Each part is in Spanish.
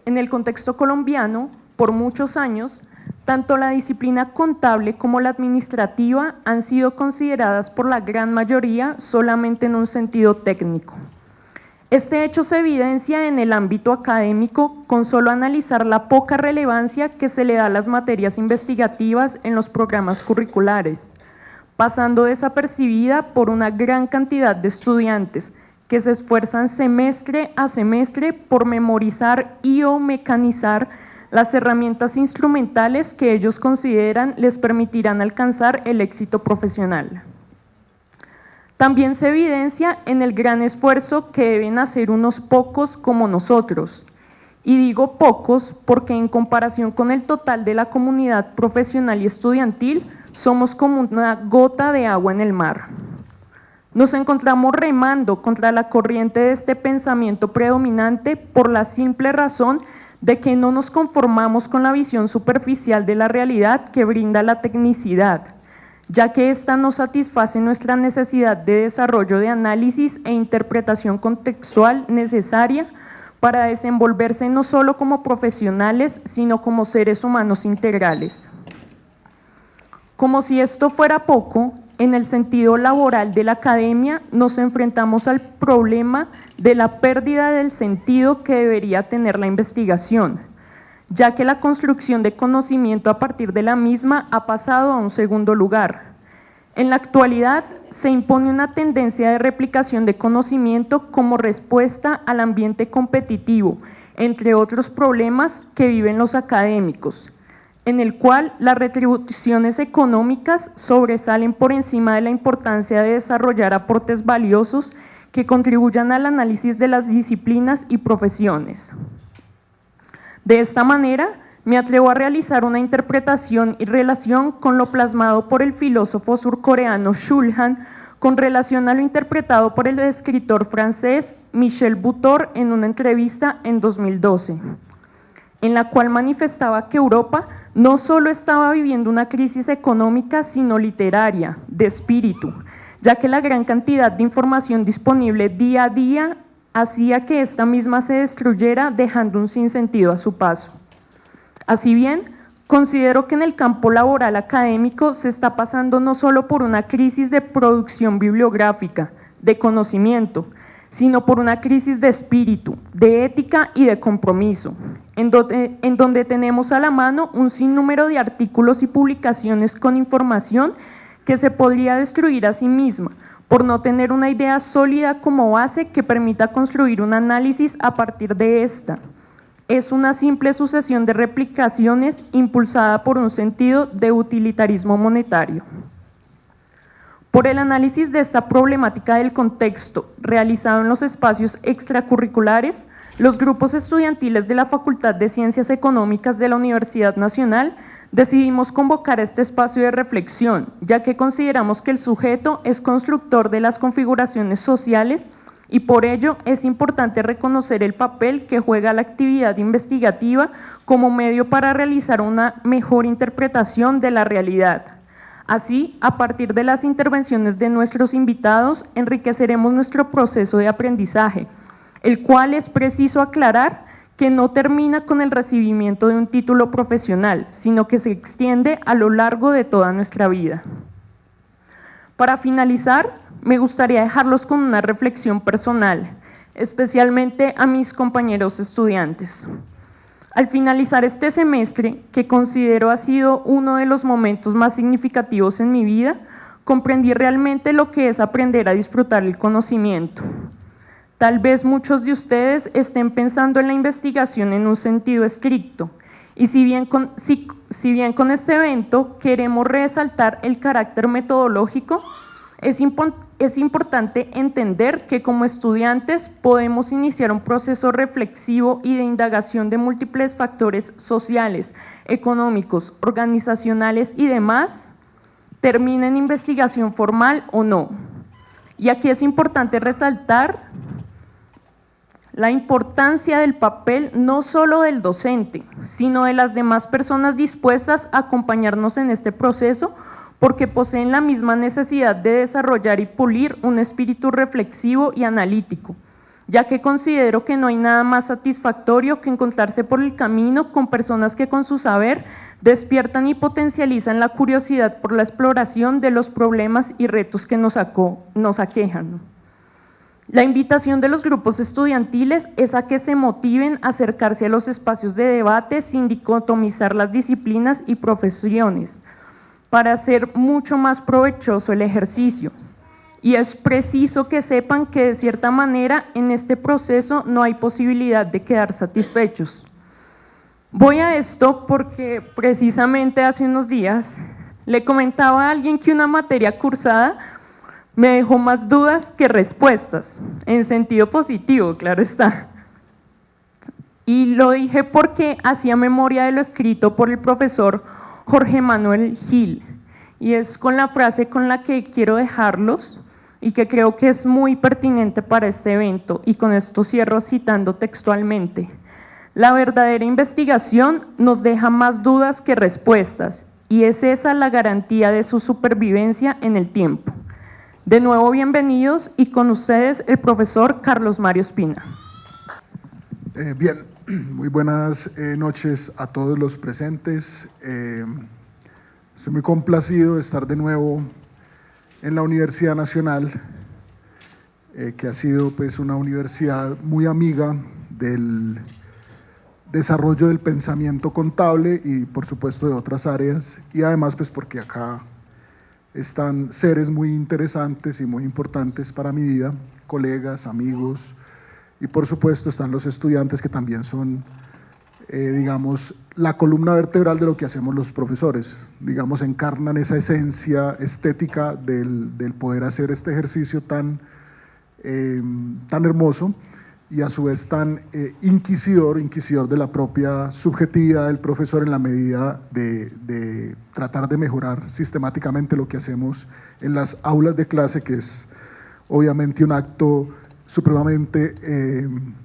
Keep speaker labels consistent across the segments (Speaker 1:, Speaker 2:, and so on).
Speaker 1: En el contexto colombiano, por muchos años, tanto la disciplina contable como la administrativa han sido consideradas por la gran mayoría solamente en un sentido técnico. Este hecho se evidencia en el ámbito académico con solo analizar la poca relevancia que se le da a las materias investigativas en los programas curriculares, pasando desapercibida por una gran cantidad de estudiantes que se esfuerzan semestre a semestre por memorizar y o mecanizar las herramientas instrumentales que ellos consideran les permitirán alcanzar el éxito profesional. También se evidencia en el gran esfuerzo que deben hacer unos pocos como nosotros. Y digo pocos porque en comparación con el total de la comunidad profesional y estudiantil, somos como una gota de agua en el mar. Nos encontramos remando contra la corriente de este pensamiento predominante por la simple razón de que no nos conformamos con la visión superficial de la realidad que brinda la tecnicidad, ya que ésta no satisface nuestra necesidad de desarrollo de análisis e interpretación contextual necesaria para desenvolverse no solo como profesionales, sino como seres humanos integrales. Como si esto fuera poco, en el sentido laboral de la academia nos enfrentamos al problema de la pérdida del sentido que debería tener la investigación, ya que la construcción de conocimiento a partir de la misma ha pasado a un segundo lugar. En la actualidad se impone una tendencia de replicación de conocimiento como respuesta al ambiente competitivo, entre otros problemas que viven los académicos, en el cual las retribuciones económicas sobresalen por encima de la importancia de desarrollar aportes valiosos que contribuyan al análisis de las disciplinas y profesiones. De esta manera, me atrevo a realizar una interpretación y relación con lo plasmado por el filósofo surcoreano Shulhan con relación a lo interpretado por el escritor francés Michel Butor en una entrevista en 2012, en la cual manifestaba que Europa no solo estaba viviendo una crisis económica, sino literaria, de espíritu, ya que la gran cantidad de información disponible día a día hacía que esta misma se destruyera, dejando un sinsentido a su paso. Así bien, considero que en el campo laboral académico se está pasando no solo por una crisis de producción bibliográfica, de conocimiento, sino por una crisis de espíritu, de ética y de compromiso, en donde tenemos a la mano un sinnúmero de artículos y publicaciones con información que se podría destruir a sí misma, por no tener una idea sólida como base que permita construir un análisis a partir de esta. Es una simple sucesión de replicaciones impulsada por un sentido de utilitarismo monetario. Por el análisis de esta problemática del contexto realizado en los espacios extracurriculares, los grupos estudiantiles de la Facultad de Ciencias Económicas de la Universidad Nacional decidimos convocar este espacio de reflexión, ya que consideramos que el sujeto es constructor de las configuraciones sociales y por ello es importante reconocer el papel que juega la actividad investigativa como medio para realizar una mejor interpretación de la realidad. Así, a partir de las intervenciones de nuestros invitados, enriqueceremos nuestro proceso de aprendizaje, el cual es preciso aclarar que no termina con el recibimiento de un título profesional, sino que se extiende a lo largo de toda nuestra vida. Para finalizar, me gustaría dejarlos con una reflexión personal, especialmente a mis compañeros estudiantes. Al finalizar este semestre, que considero ha sido uno de los momentos más significativos en mi vida, comprendí realmente lo que es aprender a disfrutar el conocimiento. Tal vez muchos de ustedes estén pensando en la investigación en un sentido estricto, y si bien con este evento queremos resaltar el carácter metodológico, es importante entender que como estudiantes podemos iniciar un proceso reflexivo y de indagación de múltiples factores sociales, económicos, organizacionales y demás, termine en investigación formal o no. Y aquí es importante resaltar la importancia del papel no solo del docente, sino de las demás personas dispuestas a acompañarnos en este proceso, porque poseen la misma necesidad de desarrollar y pulir un espíritu reflexivo y analítico, ya que considero que no hay nada más satisfactorio que encontrarse por el camino con personas que con su saber despiertan y potencializan la curiosidad por la exploración de los problemas y retos que nos aquejan. La invitación de los grupos estudiantiles es a que se motiven a acercarse a los espacios de debate sin dicotomizar las disciplinas y profesiones, para hacer mucho más provechoso el ejercicio. Y es preciso que sepan que de cierta manera en este proceso no hay posibilidad de quedar satisfechos. Voy a esto porque precisamente hace unos días le comentaba a alguien que una materia cursada me dejó más dudas que respuestas, en sentido positivo, claro está. Y lo dije porque hacía memoria de lo escrito por el profesor Jorge Manuel Gil, y es con la frase con la que quiero dejarlos y que creo que es muy pertinente para este evento, y con esto cierro citando textualmente: la verdadera investigación nos deja más dudas que respuestas, y es esa la garantía de su supervivencia en el tiempo. De nuevo, bienvenidos, y con ustedes el profesor Carlos Mario Espina.
Speaker 2: Bien, muy buenas noches a todos los presentes. Estoy muy complacido de estar de nuevo en la Universidad Nacional, que ha sido pues una universidad muy amiga del desarrollo del pensamiento contable y por supuesto de otras áreas, y además pues porque acá están seres muy interesantes y muy importantes para mi vida, colegas, amigos, y por supuesto están los estudiantes que también son, digamos, la columna vertebral de lo que hacemos los profesores, digamos, encarnan esa esencia estética del poder hacer este ejercicio tan hermoso y a su vez tan inquisidor de la propia subjetividad del profesor en la medida de tratar de mejorar sistemáticamente lo que hacemos en las aulas de clase, que es obviamente un acto supremamente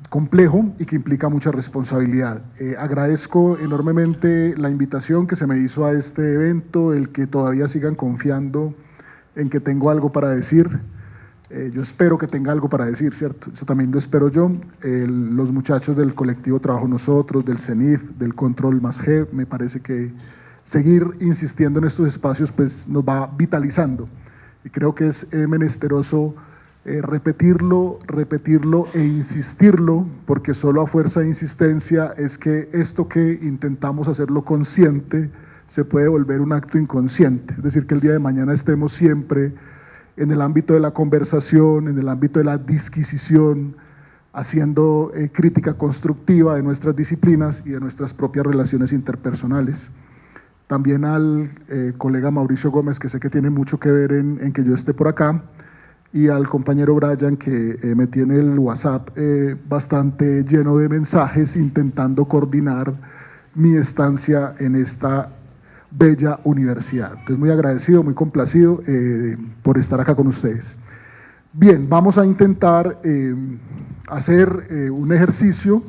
Speaker 2: complejo y que implica mucha responsabilidad. Agradezco enormemente la invitación que se me hizo a este evento, el que todavía sigan confiando en que tengo algo para decir. Yo espero que tenga algo para decir, ¿cierto? Eso también lo espero yo. Los muchachos del colectivo Trabajo Nosotros, del CENIF, del Control más G, me parece que seguir insistiendo en estos espacios pues nos va vitalizando, y creo que es menesteroso repetirlo e insistirlo, porque solo a fuerza de insistencia es que esto que intentamos hacerlo consciente se puede volver un acto inconsciente, es decir, que el día de mañana estemos siempre en el ámbito de la conversación, en el ámbito de la disquisición, haciendo crítica constructiva de nuestras disciplinas y de nuestras propias relaciones interpersonales. También al colega Mauricio Gómez, que sé que tiene mucho que ver en que yo esté por acá, y al compañero Brian, que me tiene el WhatsApp bastante lleno de mensajes intentando coordinar mi estancia en esta bella universidad. Entonces, muy agradecido, muy complacido por estar acá con ustedes. Bien, vamos a intentar hacer un ejercicio.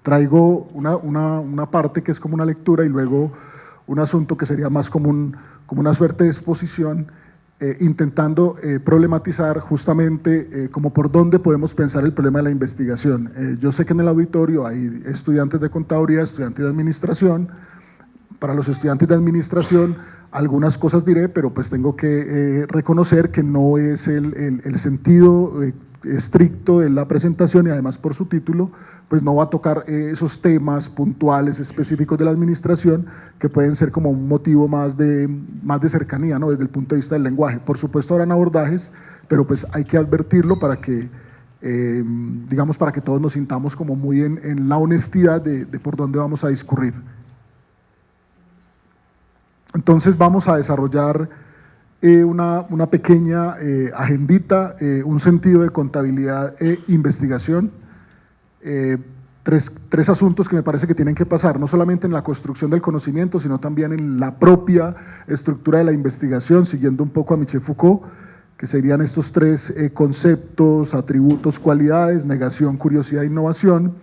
Speaker 2: Traigo una parte que es como una lectura y luego un asunto que sería más como una suerte de exposición, intentando problematizar justamente como por dónde podemos pensar el problema de la investigación. Yo sé que en el auditorio hay estudiantes de contaduría, estudiantes de administración. Para los estudiantes de administración algunas cosas diré, pero pues tengo que reconocer que no es el sentido estricto de la presentación, y además por su título pues no va a tocar esos temas puntuales específicos de la administración que pueden ser como un motivo más de cercanía, ¿no? Desde el punto de vista del lenguaje. Por supuesto habrán abordajes, pero pues hay que advertirlo para que digamos, para que todos nos sintamos como muy en la honestidad de por dónde vamos a discurrir. Entonces vamos a desarrollar una pequeña agendita, un sentido de contabilidad e investigación, tres asuntos que me parece que tienen que pasar, no solamente en la construcción del conocimiento, sino también en la propia estructura de la investigación, siguiendo un poco a Michel Foucault, que serían estos tres conceptos, atributos, cualidades: negación, curiosidad e innovación.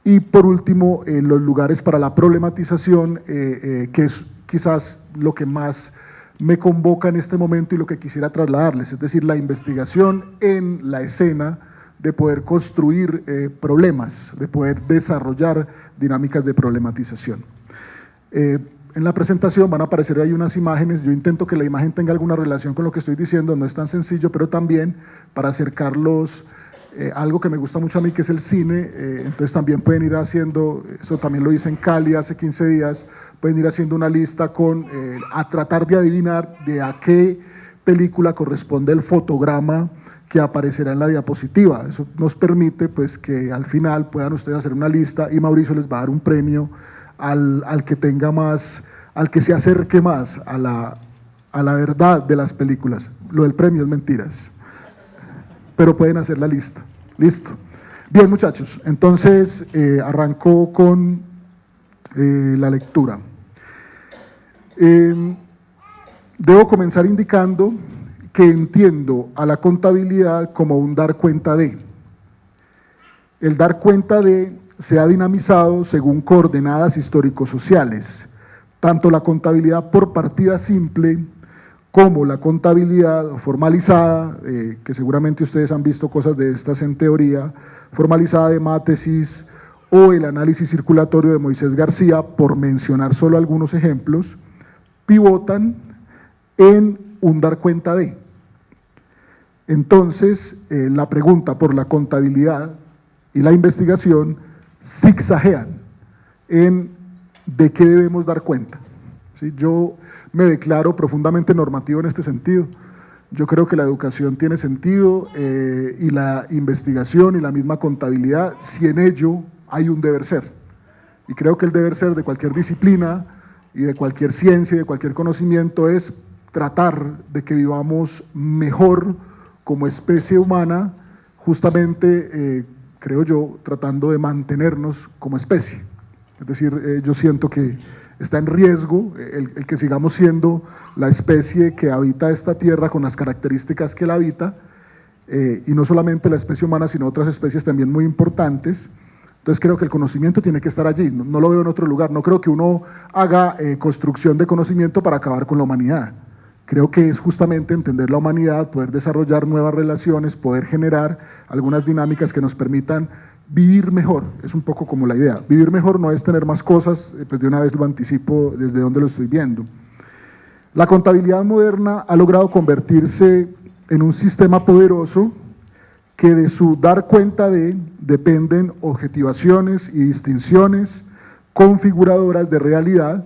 Speaker 2: Y por último, los lugares para la problematización, que es quizás lo que más me convoca en este momento y lo que quisiera trasladarles, es decir, la investigación en la escena de poder construir problemas, de poder desarrollar dinámicas de problematización. En la presentación van a aparecer ahí unas imágenes, yo intento que la imagen tenga alguna relación con lo que estoy diciendo, no es tan sencillo, pero también para acercarlos algo que me gusta mucho a mí, que es el cine, entonces también pueden ir haciendo, eso también lo hice en Cali hace 15 días, pueden ir haciendo una lista a tratar de adivinar de a qué película corresponde el fotograma que aparecerá en la diapositiva. Eso nos permite pues que al final puedan ustedes hacer una lista y Mauricio les va a dar un premio al que tenga más, al que se acerque más a la verdad de las películas. Lo del premio es mentiras, pero pueden hacer la lista. Listo. Bien, muchachos, entonces arrancó con la lectura. Debo comenzar indicando que entiendo a la contabilidad como un dar cuenta de. El dar cuenta de se ha dinamizado según coordenadas histórico-sociales, tanto la contabilidad por partida simple como la contabilidad formalizada, que seguramente ustedes han visto cosas de estas en teoría, formalizada de Mátesis o el análisis circulatorio de Moisés García, por mencionar solo algunos ejemplos, pivotan en un dar cuenta de. Entonces, la pregunta por la contabilidad y la investigación zigzaguean en de qué debemos dar cuenta. ¿Sí? Yo me declaro profundamente normativo en este sentido. Yo creo que la educación tiene sentido y la investigación y la misma contabilidad, si en ello hay un deber ser. Y creo que el deber ser de cualquier disciplina y de cualquier ciencia y de cualquier conocimiento es tratar de que vivamos mejor como especie humana, justamente, creo yo, tratando de mantenernos como especie. Es decir, yo siento que está en riesgo el que sigamos siendo la especie que habita esta tierra con las características que la habita, y no solamente la especie humana, sino otras especies también muy importantes. Entonces creo que el conocimiento tiene que estar allí, no lo veo en otro lugar. No creo que uno haga construcción de conocimiento para acabar con la humanidad. Creo que es justamente entender la humanidad, poder desarrollar nuevas relaciones, poder generar algunas dinámicas que nos permitan vivir mejor. Es un poco como la idea. Vivir mejor no es tener más cosas, pues de una vez lo anticipo desde donde lo estoy viendo. La contabilidad moderna ha logrado convertirse en un sistema poderoso que de su dar cuenta de dependen objetivaciones y distinciones configuradoras de realidad.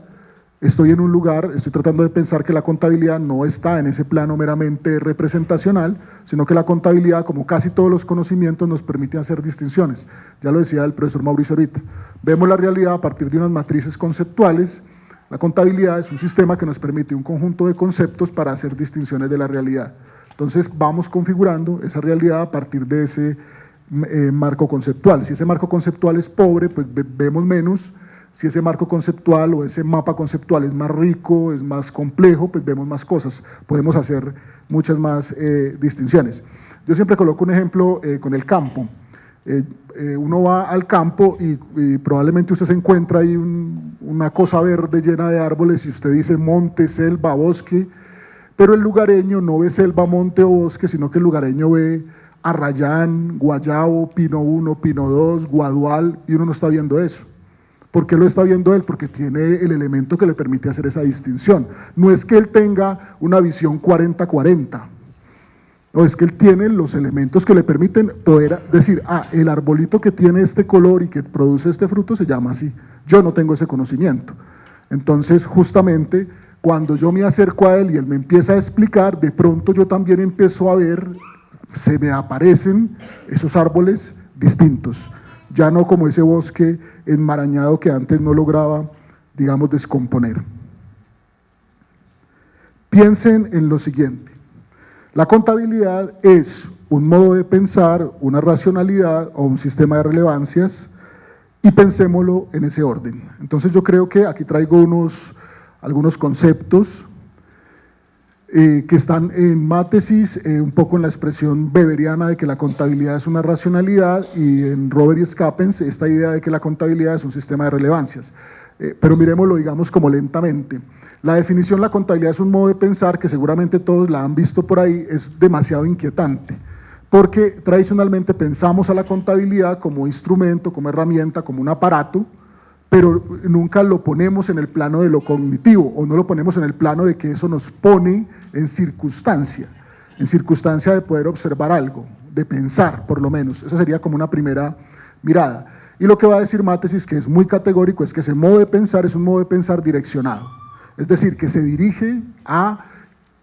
Speaker 2: Estoy en un lugar, estoy tratando de pensar que la contabilidad no está en ese plano meramente representacional, sino que la contabilidad, como casi todos los conocimientos, nos permite hacer distinciones. Ya lo decía el profesor Mauricio ahorita. Vemos la realidad a partir de unas matrices conceptuales. La contabilidad es un sistema que nos permite un conjunto de conceptos para hacer distinciones de la realidad. Entonces vamos configurando esa realidad a partir de ese marco conceptual. Si ese marco conceptual es pobre, pues vemos menos. Si ese marco conceptual o ese mapa conceptual es más rico, es más complejo, pues vemos más cosas, podemos hacer muchas más distinciones. Yo siempre coloco un ejemplo con el campo. Uno va al campo y probablemente usted se encuentra ahí una cosa verde llena de árboles y usted dice monte, selva, bosque, pero el lugareño no ve selva, monte o bosque, sino que el lugareño ve arrayán, guayabo, pino 1, pino 2, guadual, y uno no está viendo eso. ¿Por qué lo está viendo él? Porque tiene el elemento que le permite hacer esa distinción. No es que él tenga una visión 40-40, no, es que él tiene los elementos que le permiten poder decir, el arbolito que tiene este color y que produce este fruto se llama así. Yo no tengo ese conocimiento. Entonces, justamente, cuando yo me acerco a él y él me empieza a explicar, de pronto yo también empiezo a ver, se me aparecen esos árboles distintos. Ya no como ese bosque enmarañado que antes no lograba, digamos, descomponer. Piensen en lo siguiente. La contabilidad es un modo de pensar, una racionalidad o un sistema de relevancias, y pensémoslo en ese orden. Entonces yo creo que aquí traigo algunos conceptos que están en Mátesis, un poco en la expresión weberiana de que la contabilidad es una racionalidad, y en Robert y Scappens esta idea de que la contabilidad es un sistema de relevancias. Pero miremoslo, digamos, como lentamente. La definición, la contabilidad es un modo de pensar que seguramente todos la han visto por ahí, es demasiado inquietante, porque tradicionalmente pensamos a la contabilidad como instrumento, como herramienta, como un aparato, pero nunca lo ponemos en el plano de lo cognitivo, o no lo ponemos en el plano de que eso nos pone en circunstancia de poder observar algo, de pensar por lo menos. Esa sería como una primera mirada. Y lo que va a decir Mathesis, que es muy categórico, es que ese modo de pensar es un modo de pensar direccionado, es decir, que se dirige a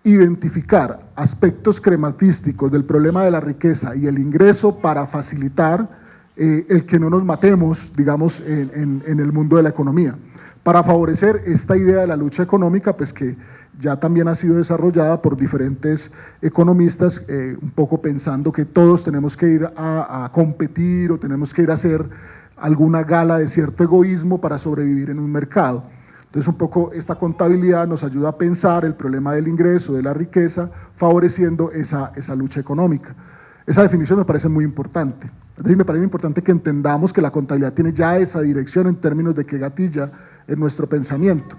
Speaker 2: identificar aspectos crematísticos del problema de la riqueza y el ingreso para facilitar el que no nos matemos, digamos, en el mundo de la economía, para favorecer esta idea de la lucha económica, pues que ya también ha sido desarrollada por diferentes economistas, un poco pensando que todos tenemos que ir a competir o tenemos que ir a hacer alguna gala de cierto egoísmo para sobrevivir en un mercado. Entonces, un poco esta contabilidad nos ayuda a pensar el problema del ingreso, de la riqueza, favoreciendo esa lucha económica. Esa definición me parece muy importante. Es decir, me parece importante que entendamos que la contabilidad tiene ya esa dirección en términos de que gatilla en nuestro pensamiento.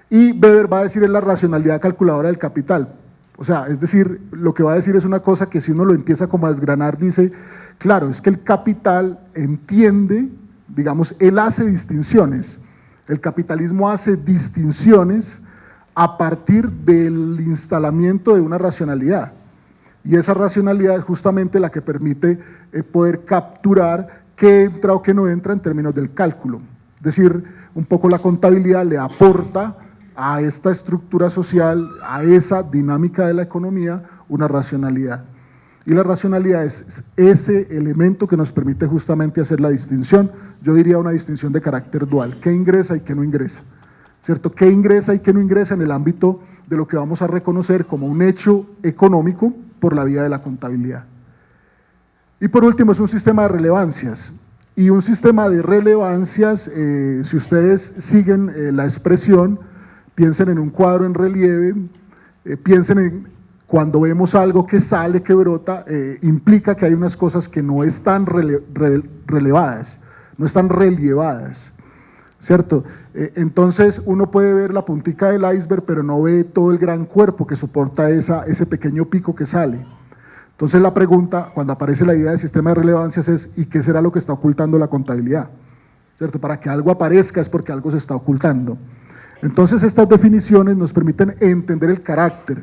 Speaker 2: Y Weber va a decir es la racionalidad calculadora del capital. O sea, es decir, lo que va a decir es una cosa que si uno lo empieza como a desgranar, dice, claro, es que el capital entiende, digamos, él hace distinciones. El capitalismo hace distinciones a partir del instalamiento de una racionalidad. Y esa racionalidad es justamente la que permite poder capturar qué entra o qué no entra en términos del cálculo. Es decir, un poco la contabilidad le aporta a esta estructura social, a esa dinámica de la economía, una racionalidad. Y la racionalidad es ese elemento que nos permite justamente hacer la distinción, yo diría una distinción de carácter dual, qué ingresa y qué no ingresa, ¿cierto? Qué ingresa y qué no ingresa en el ámbito de lo que vamos a reconocer como un hecho económico por la vía de la contabilidad. Y por último es un sistema de relevancias, y un sistema de relevancias, si ustedes siguen la expresión, piensen en un cuadro en relieve, piensen en cuando vemos algo que sale, que brota, implica que hay unas cosas que no están relevadas, no están relievadas, ¿cierto? Entonces uno puede ver la puntica del iceberg, pero no ve todo el gran cuerpo que soporta ese pequeño pico que sale. Entonces la pregunta, cuando aparece la idea de sistema de relevancias es, ¿y qué será lo que está ocultando la contabilidad? ¿Cierto? Para que algo aparezca es porque algo se está ocultando. Entonces estas definiciones nos permiten entender el carácter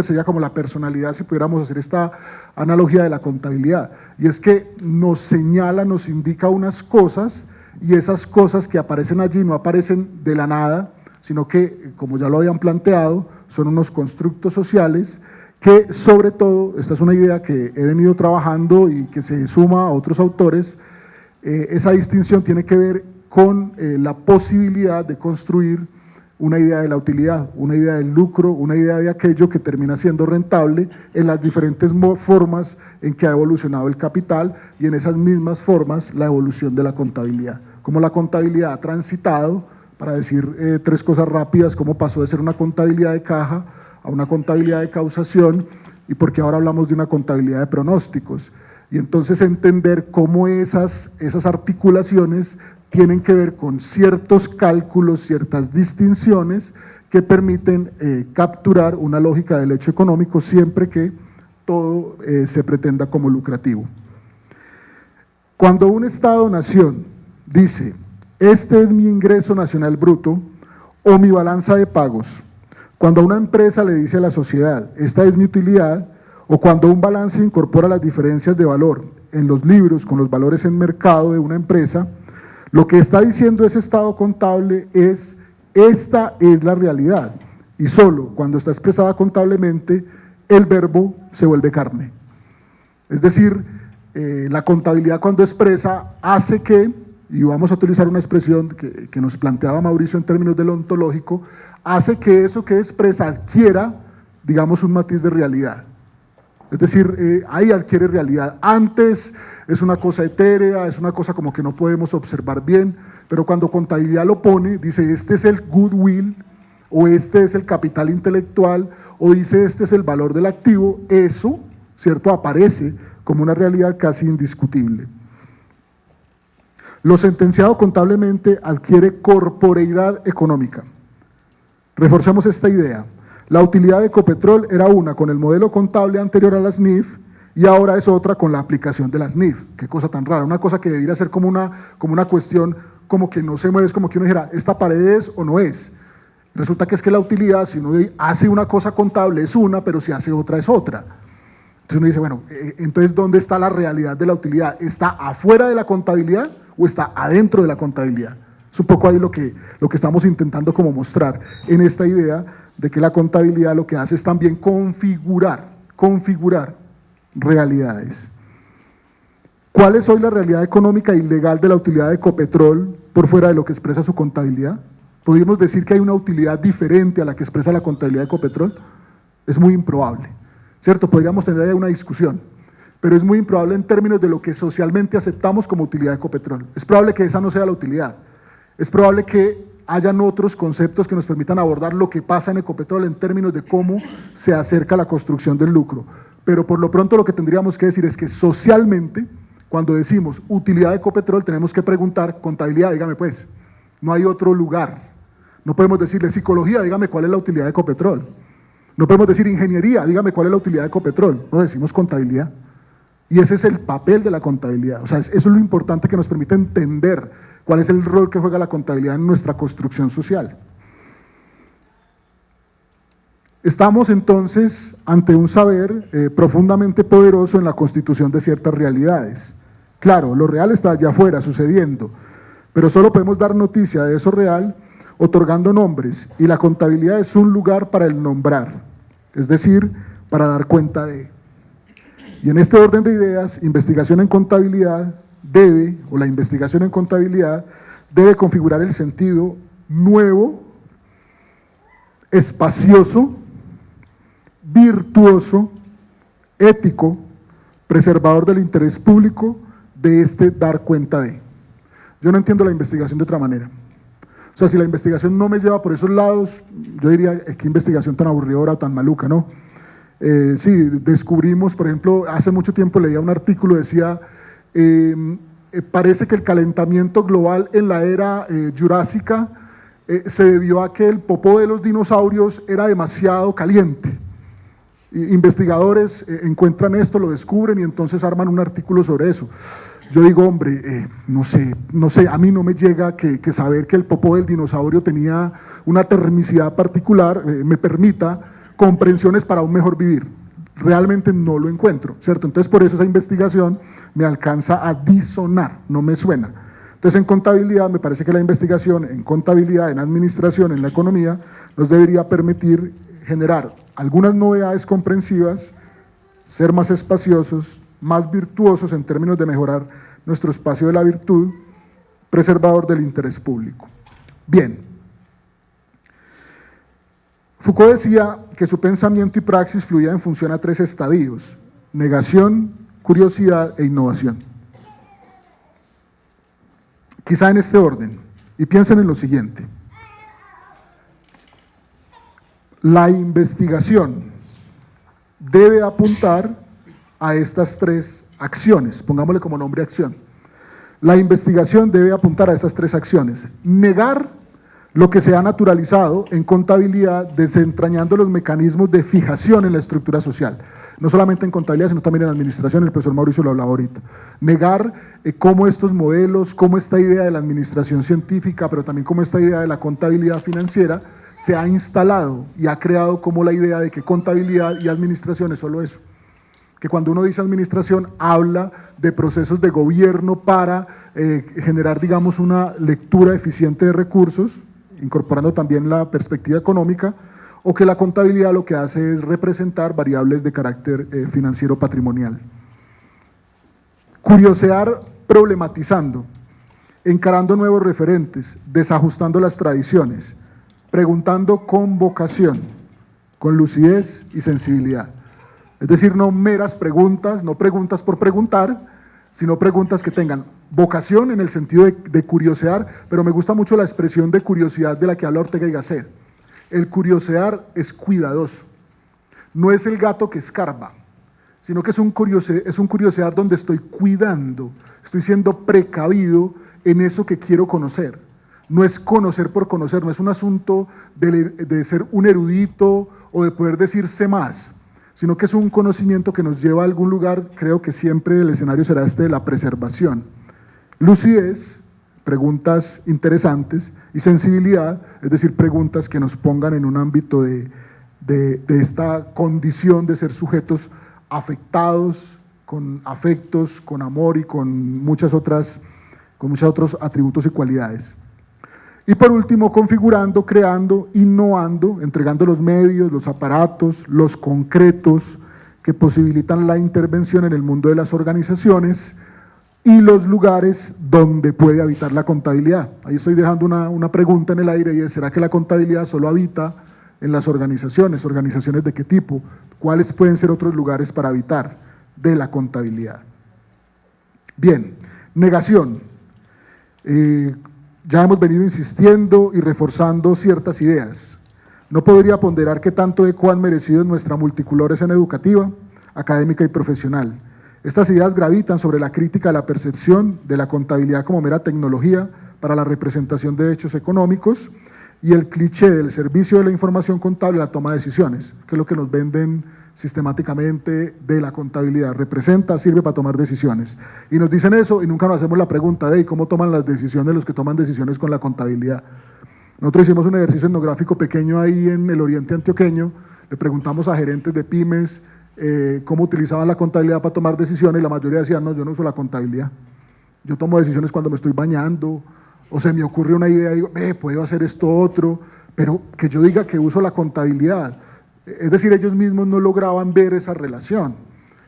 Speaker 2: sería como la personalidad si pudiéramos hacer esta analogía de la contabilidad, y es que nos señala, nos indica unas cosas, y esas cosas que aparecen allí no aparecen de la nada, sino que, como ya lo habían planteado, son unos constructos sociales que sobre todo, esta es una idea que he venido trabajando y que se suma a otros autores, esa distinción tiene que ver con la posibilidad de construir una idea de la utilidad, una idea del lucro, una idea de aquello que termina siendo rentable en las diferentes formas en que ha evolucionado el capital y en esas mismas formas la evolución de la contabilidad. Como la contabilidad ha transitado, para decir tres cosas rápidas, cómo pasó de ser una contabilidad de caja a una contabilidad de causación y porque ahora hablamos de una contabilidad de pronósticos. Y entonces entender cómo esas articulaciones tienen que ver con ciertos cálculos, ciertas distinciones que permiten capturar una lógica del hecho económico siempre que todo se pretenda como lucrativo. Cuando un Estado-nación dice, este es mi ingreso nacional bruto o mi balanza de pagos, cuando una empresa le dice a la sociedad, esta es mi utilidad, o cuando un balance incorpora las diferencias de valor en los libros con los valores en mercado de una empresa, lo que está diciendo ese estado contable es, esta es la realidad, y solo cuando está expresada contablemente, el verbo se vuelve carne. Es decir, la contabilidad cuando expresa hace que, y vamos a utilizar una expresión que nos planteaba Mauricio en términos del ontológico, hace que eso que expresa adquiera, digamos, un matiz de realidad. Es decir, ahí adquiere realidad. Antes es una cosa etérea, es una cosa como que no podemos observar bien, pero cuando contabilidad lo pone, dice este es el goodwill, o este es el capital intelectual, o dice este es el valor del activo, eso, ¿cierto?, aparece como una realidad casi indiscutible. Lo sentenciado contablemente adquiere corporeidad económica. Reforcemos esta idea. La utilidad de Ecopetrol era una con el modelo contable anterior a la SNIF y ahora es otra con la aplicación de las NIF. Qué cosa tan rara, una cosa que debería ser como una cuestión como que no se mueve, es como que uno dijera, ¿esta pared es o no es? Resulta que es que la utilidad, si uno hace una cosa contable es una, pero si hace otra es otra. Entonces uno dice, bueno, entonces ¿dónde está la realidad de la utilidad? ¿Está afuera de la contabilidad o está adentro de la contabilidad? Es un poco ahí lo que estamos intentando como mostrar en esta idea de que la contabilidad lo que hace es también configurar realidades. ¿Cuál es hoy la realidad económica y legal de la utilidad de Ecopetrol por fuera de lo que expresa su contabilidad? ¿Podríamos decir que hay una utilidad diferente a la que expresa la contabilidad de Ecopetrol? Es muy improbable, ¿cierto? Podríamos tener ahí una discusión, pero es muy improbable en términos de lo que socialmente aceptamos como utilidad de Ecopetrol. Es probable que esa no sea la utilidad. Es probable que hayan otros conceptos que nos permitan abordar lo que pasa en Ecopetrol en términos de cómo se acerca la construcción del lucro. Pero por lo pronto lo que tendríamos que decir es que socialmente, cuando decimos utilidad de Ecopetrol, tenemos que preguntar contabilidad, dígame pues, no hay otro lugar. No podemos decirle psicología, dígame cuál es la utilidad de Ecopetrol. No podemos decir ingeniería, dígame cuál es la utilidad de Ecopetrol. No decimos contabilidad. Y ese es el papel de la contabilidad. O sea, eso es lo importante que nos permite entender cuál es el rol que juega la contabilidad en nuestra construcción social. Estamos entonces ante un saber profundamente poderoso en la constitución de ciertas realidades. Claro, lo real está allá afuera sucediendo, pero solo podemos dar noticia de eso real otorgando nombres, y la contabilidad es un lugar para el nombrar, es decir, para dar cuenta de. Y en este orden de ideas, investigación en contabilidad la investigación en contabilidad debe configurar el sentido nuevo, espacioso, virtuoso, ético, preservador del interés público de dar cuenta de. Yo no entiendo la investigación de otra manera. O sea, si la investigación no me lleva por esos lados, yo diría, qué investigación tan aburridora o tan maluca, ¿no? Sí, descubrimos, por ejemplo, hace mucho tiempo leía un artículo, decía, parece que el calentamiento global en la era jurásica se debió a que el popó de los dinosaurios era demasiado caliente. Investigadores encuentran esto, lo descubren y entonces arman un artículo sobre eso. Yo digo, hombre, no sé, a mí no me llega que saber que el popó del dinosaurio tenía una termicidad particular me permita comprensiones para un mejor vivir. Realmente no lo encuentro, ¿cierto? Entonces por eso esa investigación me alcanza a disonar, no me suena. Entonces en contabilidad me parece que la investigación en contabilidad, en administración, en la economía, nos debería permitir generar algunas novedades comprensivas, ser más espaciosos, más virtuosos en términos de mejorar nuestro espacio de la virtud, preservador del interés público. Bien. Foucault decía que su pensamiento y praxis fluían en función a 3 estadios: negación, curiosidad e innovación. Quizá en este orden, y piensen en lo siguiente. La investigación debe apuntar a estas 3 acciones, pongámosle como nombre acción. La investigación debe apuntar a estas 3 acciones: negar lo que se ha naturalizado en contabilidad, desentrañando los mecanismos de fijación en la estructura social. No solamente en contabilidad, sino también en administración, el profesor Mauricio lo hablaba ahorita. Negar cómo estos modelos, cómo esta idea de la administración científica, pero también cómo esta idea de la contabilidad financiera se ha instalado y ha creado como la idea de que contabilidad y administración es solo eso. Que cuando uno dice administración, habla de procesos de gobierno para generar, digamos, una lectura eficiente de recursos, incorporando también la perspectiva económica, o que la contabilidad lo que hace es representar variables de carácter financiero patrimonial. Curiosear problematizando, encarando nuevos referentes, desajustando las tradiciones, preguntando con vocación, con lucidez y sensibilidad. Es decir, no meras preguntas, no preguntas por preguntar, sino preguntas que tengan vocación en el sentido de curiosear, pero me gusta mucho la expresión de curiosidad de la que habla Ortega y Gasset. El curiosear es cuidadoso, no es el gato que escarba, sino que es un curiosear donde estoy cuidando, estoy siendo precavido en eso que quiero conocer. No es conocer por conocer, no es un asunto de ser un erudito o de poder decir sé más, sino que es un conocimiento que nos lleva a algún lugar. Creo que siempre el escenario será este de la preservación. Lucidez, preguntas interesantes, y sensibilidad, es decir, preguntas que nos pongan en un ámbito de esta condición de ser sujetos afectados, con afectos, con amor y con muchos otros atributos y cualidades. Y por último, configurando, creando, innovando, entregando los medios, los aparatos, los concretos que posibilitan la intervención en el mundo de las organizaciones y los lugares donde puede habitar la contabilidad. Ahí estoy dejando una pregunta en el aire, y es: ¿será que la contabilidad solo habita en las organizaciones? ¿Organizaciones de qué tipo? ¿Cuáles pueden ser otros lugares para habitar de la contabilidad? Bien, negación. Ya hemos venido insistiendo y reforzando ciertas ideas. No podría ponderar qué tanto eco han merecido en nuestra multicolor escena educativa, académica y profesional. Estas ideas gravitan sobre la crítica a la percepción de la contabilidad como mera tecnología para la representación de hechos económicos y el cliché del servicio de la información contable a la toma de decisiones, que es lo que nos venden sistemáticamente de la contabilidad. Representa, sirve para tomar decisiones. Y nos dicen eso y nunca nos hacemos la pregunta de cómo toman las decisiones los que toman decisiones con la contabilidad. Nosotros hicimos un ejercicio etnográfico pequeño ahí en el oriente antioqueño, le preguntamos a gerentes de pymes cómo utilizaban la contabilidad para tomar decisiones, y la mayoría decían: no, yo no uso la contabilidad, yo tomo decisiones cuando me estoy bañando, o se me ocurre una idea y digo, puedo hacer esto otro, pero que yo diga que uso la contabilidad. Es decir, ellos mismos no lograban ver esa relación.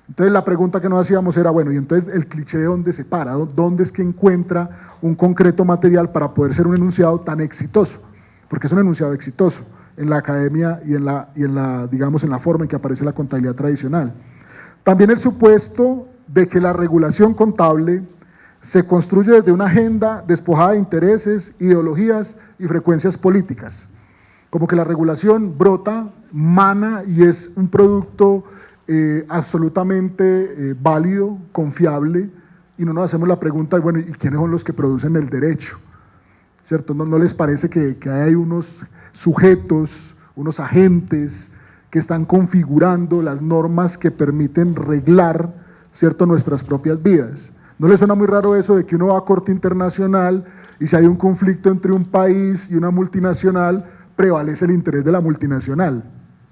Speaker 2: Entonces la pregunta que nos hacíamos era: bueno, y entonces el cliché, ¿de dónde se para? ¿Dónde es que encuentra un concreto material para poder ser un enunciado tan exitoso? Porque es un enunciado exitoso en la academia y en la forma en que aparece la contabilidad tradicional. También el supuesto de que la regulación contable se construye desde una agenda despojada de intereses, ideologías y frecuencias políticas. Como que la regulación brota, mana y es un producto absolutamente válido, confiable, y no nos hacemos la pregunta, bueno, ¿y quiénes son los que producen el derecho? ¿Cierto? ¿No les parece que hay unos sujetos, unos agentes que están configurando las normas que permiten reglar, ¿cierto?, nuestras propias vidas? ¿No les suena muy raro eso de que uno va a corte internacional y si hay un conflicto entre un país y una multinacional, prevalece el interés de la multinacional?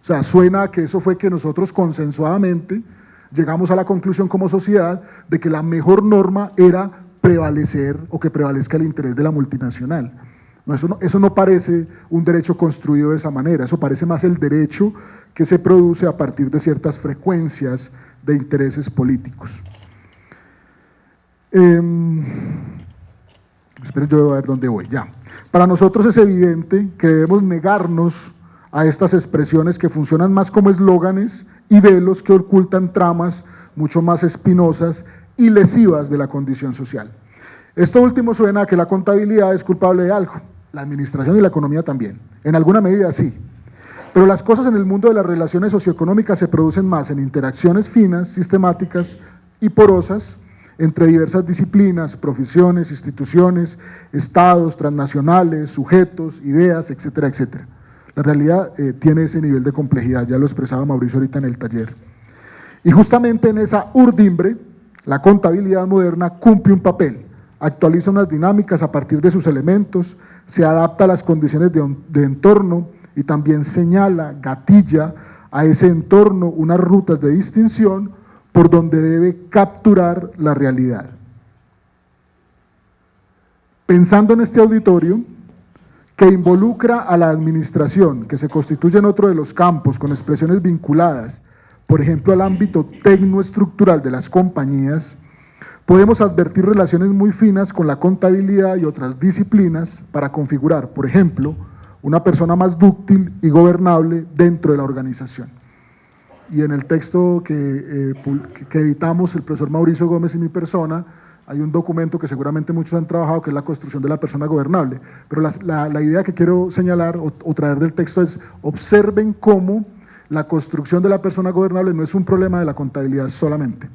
Speaker 2: O sea, suena a que eso fue que nosotros consensuadamente llegamos a la conclusión como sociedad de que la mejor norma era prevalecer o que prevalezca el interés de la multinacional. No, eso no parece un derecho construido de esa manera, eso parece más el derecho que se produce a partir de ciertas frecuencias de intereses políticos. Esperen, yo voy a ver dónde voy, ya. Para nosotros es evidente que debemos negarnos a estas expresiones que funcionan más como eslóganes y velos que ocultan tramas mucho más espinosas y lesivas de la condición social. Esto último suena a que la contabilidad es culpable de algo, la administración y la economía también, en alguna medida sí, pero las cosas en el mundo de las relaciones socioeconómicas se producen más en interacciones finas, sistemáticas y porosas entre diversas disciplinas, profesiones, instituciones, estados, transnacionales, sujetos, ideas, etcétera, etcétera. La realidad tiene ese nivel de complejidad, ya lo expresaba Mauricio ahorita en el taller. Y justamente en esa urdimbre, la contabilidad moderna cumple un papel, actualiza unas dinámicas a partir de sus elementos, se adapta a las condiciones de entorno y también señala, gatilla a ese entorno unas rutas de distinción por donde debe capturar la realidad. Pensando en este auditorio, que involucra a la administración, que se constituye en otro de los campos con expresiones vinculadas, por ejemplo, al ámbito tecnoestructural de las compañías, podemos advertir relaciones muy finas con la contabilidad y otras disciplinas para configurar, por ejemplo, una persona más dúctil y gobernable dentro de la organización. Y en el texto que editamos el profesor Mauricio Gómez y mi persona, hay un documento que seguramente muchos han trabajado, que es la construcción de la persona gobernable. Pero la idea que quiero señalar o traer del texto es: observen cómo la construcción de la persona gobernable no es un problema de la contabilidad solamente.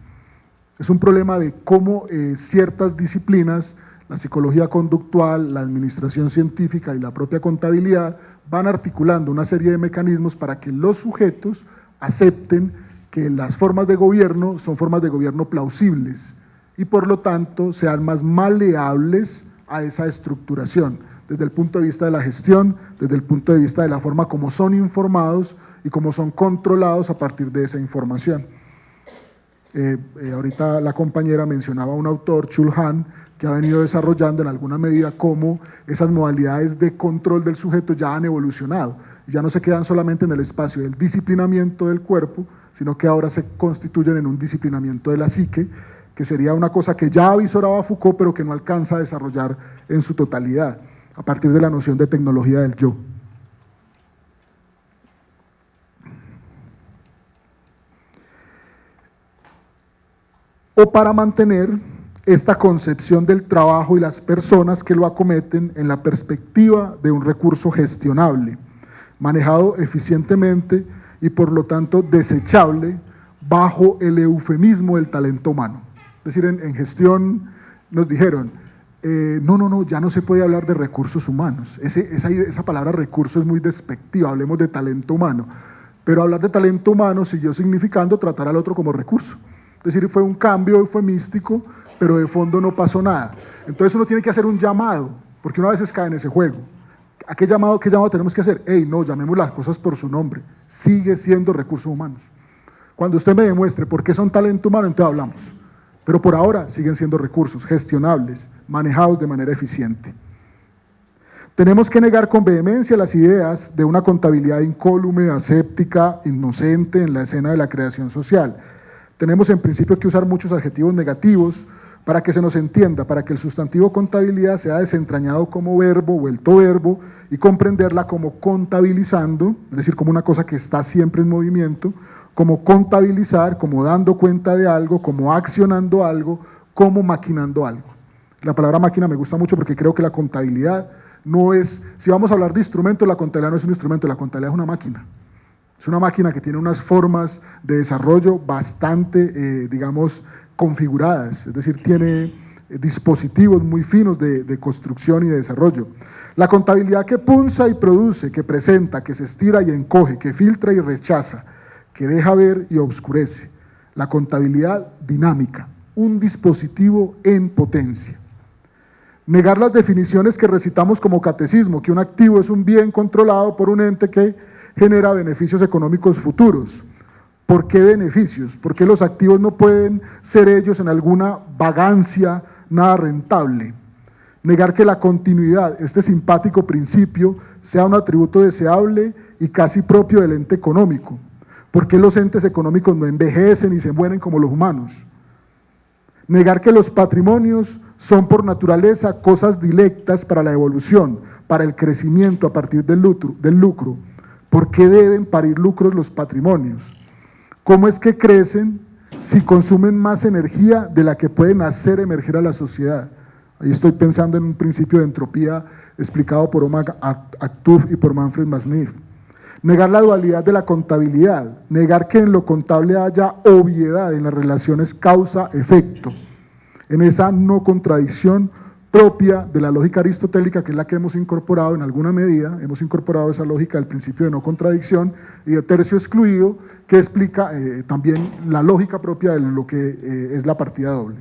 Speaker 2: Es un problema de cómo ciertas disciplinas, la psicología conductual, la administración científica y la propia contabilidad, van articulando una serie de mecanismos para que los sujetos acepten que las formas de gobierno son formas de gobierno plausibles y por lo tanto sean más maleables a esa estructuración, desde el punto de vista de la gestión, desde el punto de vista de la forma como son informados y cómo son controlados a partir de esa información. Ahorita la compañera mencionaba a un autor, Chul Han, que ha venido desarrollando en alguna medida cómo esas modalidades de control del sujeto ya han evolucionado, ya no se quedan solamente en el espacio del disciplinamiento del cuerpo, sino que ahora se constituyen en un disciplinamiento de la psique, que sería una cosa que ya avisoraba Foucault, pero que no alcanza a desarrollar en su totalidad, a partir de la noción de tecnología del yo. O para mantener esta concepción del trabajo y las personas que lo acometen en la perspectiva de un recurso gestionable, manejado eficientemente y por lo tanto desechable bajo el eufemismo del talento humano. Es decir, en gestión nos dijeron, no, ya no se puede hablar de recursos humanos, esa palabra recurso es muy despectiva, hablemos de talento humano, pero hablar de talento humano siguió significando tratar al otro como recurso. Es decir, fue un cambio eufemístico, pero de fondo no pasó nada. Entonces uno tiene que hacer un llamado, porque uno a veces cae en ese juego. ¿A qué llamado tenemos que hacer? No, llamemos las cosas por su nombre. Sigue siendo recursos humanos. Cuando usted me demuestre por qué son talento humano, entonces hablamos. Pero por ahora siguen siendo recursos gestionables, manejados de manera eficiente. Tenemos que negar con vehemencia las ideas de una contabilidad incólume, aséptica, inocente en la escena de la creación social. Tenemos en principio que usar muchos adjetivos negativos para que se nos entienda, para que el sustantivo contabilidad sea desentrañado como verbo, vuelto verbo, y comprenderla como contabilizando, es decir, como una cosa que está siempre en movimiento, como contabilizar, como dando cuenta de algo, como accionando algo, como maquinando algo. La palabra máquina me gusta mucho porque creo que la contabilidad no es, si vamos a hablar de instrumentos, la contabilidad no es un instrumento, la contabilidad es una máquina. Es una máquina que tiene unas formas de desarrollo bastante, digamos, configuradas, es decir, tiene dispositivos muy finos de construcción y de desarrollo. La contabilidad que punza y produce, que presenta, que se estira y encoge, que filtra y rechaza, que deja ver y obscurece. La contabilidad dinámica, un dispositivo en potencia. Negar las definiciones que recitamos como catecismo, que un activo es un bien controlado por un ente que genera beneficios económicos futuros. ¿Por qué beneficios? ¿Por qué los activos no pueden ser ellos en alguna vagancia nada rentable? Negar que la continuidad, este simpático principio, sea un atributo deseable y casi propio del ente económico. ¿Por qué los entes económicos no envejecen y se mueren como los humanos? Negar que los patrimonios son por naturaleza cosas dilectas para la evolución, para el crecimiento a partir del lucro. ¿Por qué deben parir lucros los patrimonios? ¿Cómo es que crecen si consumen más energía de la que pueden hacer emerger a la sociedad? Ahí estoy pensando en un principio de entropía explicado por Omar Aktuf y por Manfred Masniff. Negar la dualidad de la contabilidad, negar que en lo contable haya obviedad en las relaciones causa-efecto, en esa no contradicción propia de la lógica aristotélica, que es la que hemos incorporado en alguna medida, hemos incorporado esa lógica del principio de no contradicción y de tercio excluido, que explica también la lógica propia de lo que es la partida doble.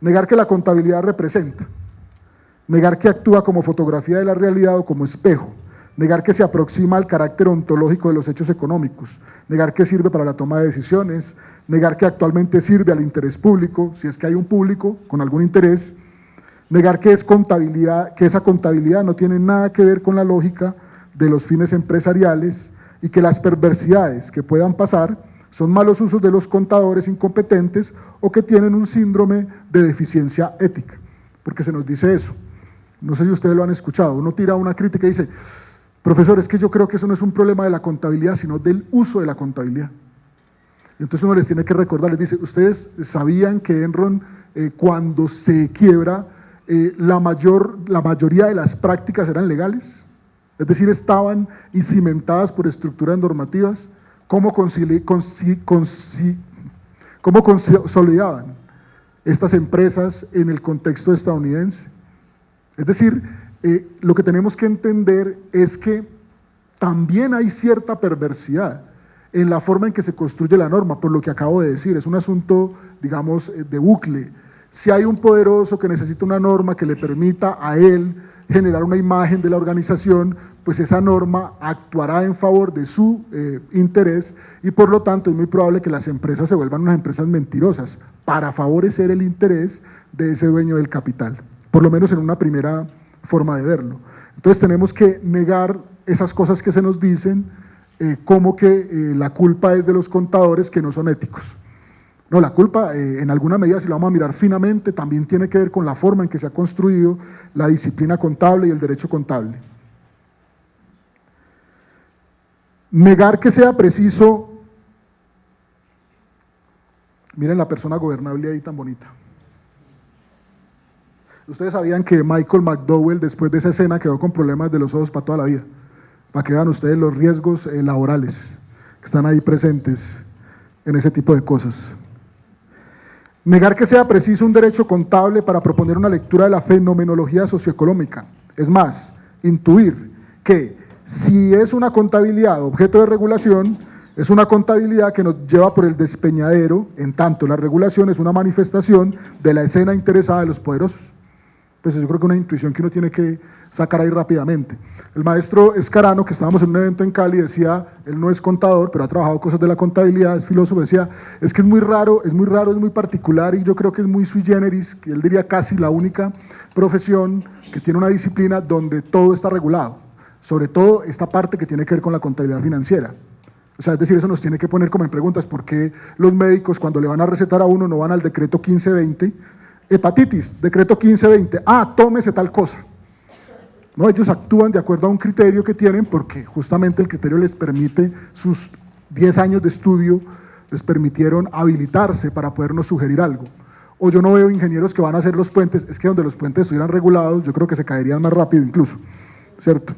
Speaker 2: Negar que la contabilidad representa, negar que actúa como fotografía de la realidad o como espejo, negar que se aproxima al carácter ontológico de los hechos económicos, negar que sirve para la toma de decisiones, negar que actualmente sirve al interés público, si es que hay un público con algún interés, negar que esa contabilidad no tiene nada que ver con la lógica de los fines empresariales y que las perversidades que puedan pasar son malos usos de los contadores incompetentes o que tienen un síndrome de deficiencia ética, porque se nos dice eso. No sé si ustedes lo han escuchado, uno tira una crítica y dice, profesor, es que yo creo que eso no es un problema de la contabilidad, sino del uso de la contabilidad. Y entonces uno les tiene que recordar, les dice, ¿ustedes sabían que Enron cuando se quiebra, la mayoría de las prácticas eran legales? Es decir, estaban cimentadas por estructuras normativas. ¿Cómo consolidaban estas empresas en el contexto estadounidense? Es decir, lo que tenemos que entender es que también hay cierta perversidad en la forma en que se construye la norma, por lo que acabo de decir, es un asunto, digamos, de bucle. Si hay un poderoso que necesita una norma que le permita a él generar una imagen de la organización, pues esa norma actuará en favor de su interés y por lo tanto es muy probable que las empresas se vuelvan unas empresas mentirosas para favorecer el interés de ese dueño del capital, por lo menos en una primera forma de verlo. Entonces tenemos que negar esas cosas que se nos dicen, como que la culpa es de los contadores que no son éticos. No, la culpa, en alguna medida, si lo vamos a mirar finamente, también tiene que ver con la forma en que se ha construido la disciplina contable y el derecho contable. Negar que sea preciso, miren la persona gobernable ahí tan bonita. Ustedes sabían que Michael McDowell, después de esa escena, quedó con problemas de los ojos para toda la vida, para que vean ustedes los riesgos laborales que están ahí presentes en ese tipo de cosas. Negar que sea preciso un derecho contable para proponer una lectura de la fenomenología socioeconómica. Es más, intuir que si es una contabilidad objeto de regulación, es una contabilidad que nos lleva por el despeñadero, en tanto la regulación es una manifestación de la escena interesada de los poderosos. Pues yo creo que una intuición que uno tiene que sacar ahí rápidamente. El maestro Escarano, que estábamos en un evento en Cali, decía, él no es contador, pero ha trabajado cosas de la contabilidad, es filósofo, decía, es que es muy raro, es muy particular y yo creo que es muy sui generis, que él diría casi la única profesión que tiene una disciplina donde todo está regulado, sobre todo esta parte que tiene que ver con la contabilidad financiera. O sea, es decir, eso nos tiene que poner como en preguntas, ¿por qué los médicos cuando le van a recetar a uno no van al decreto 1520? Hepatitis, decreto 1520, tómese tal cosa. No, ellos actúan de acuerdo a un criterio que tienen porque justamente el criterio les permite, sus 10 años de estudio les permitieron habilitarse para podernos sugerir algo. O yo no veo ingenieros que van a hacer los puentes, es que donde los puentes estuvieran regulados yo creo que se caerían más rápido incluso, ¿cierto?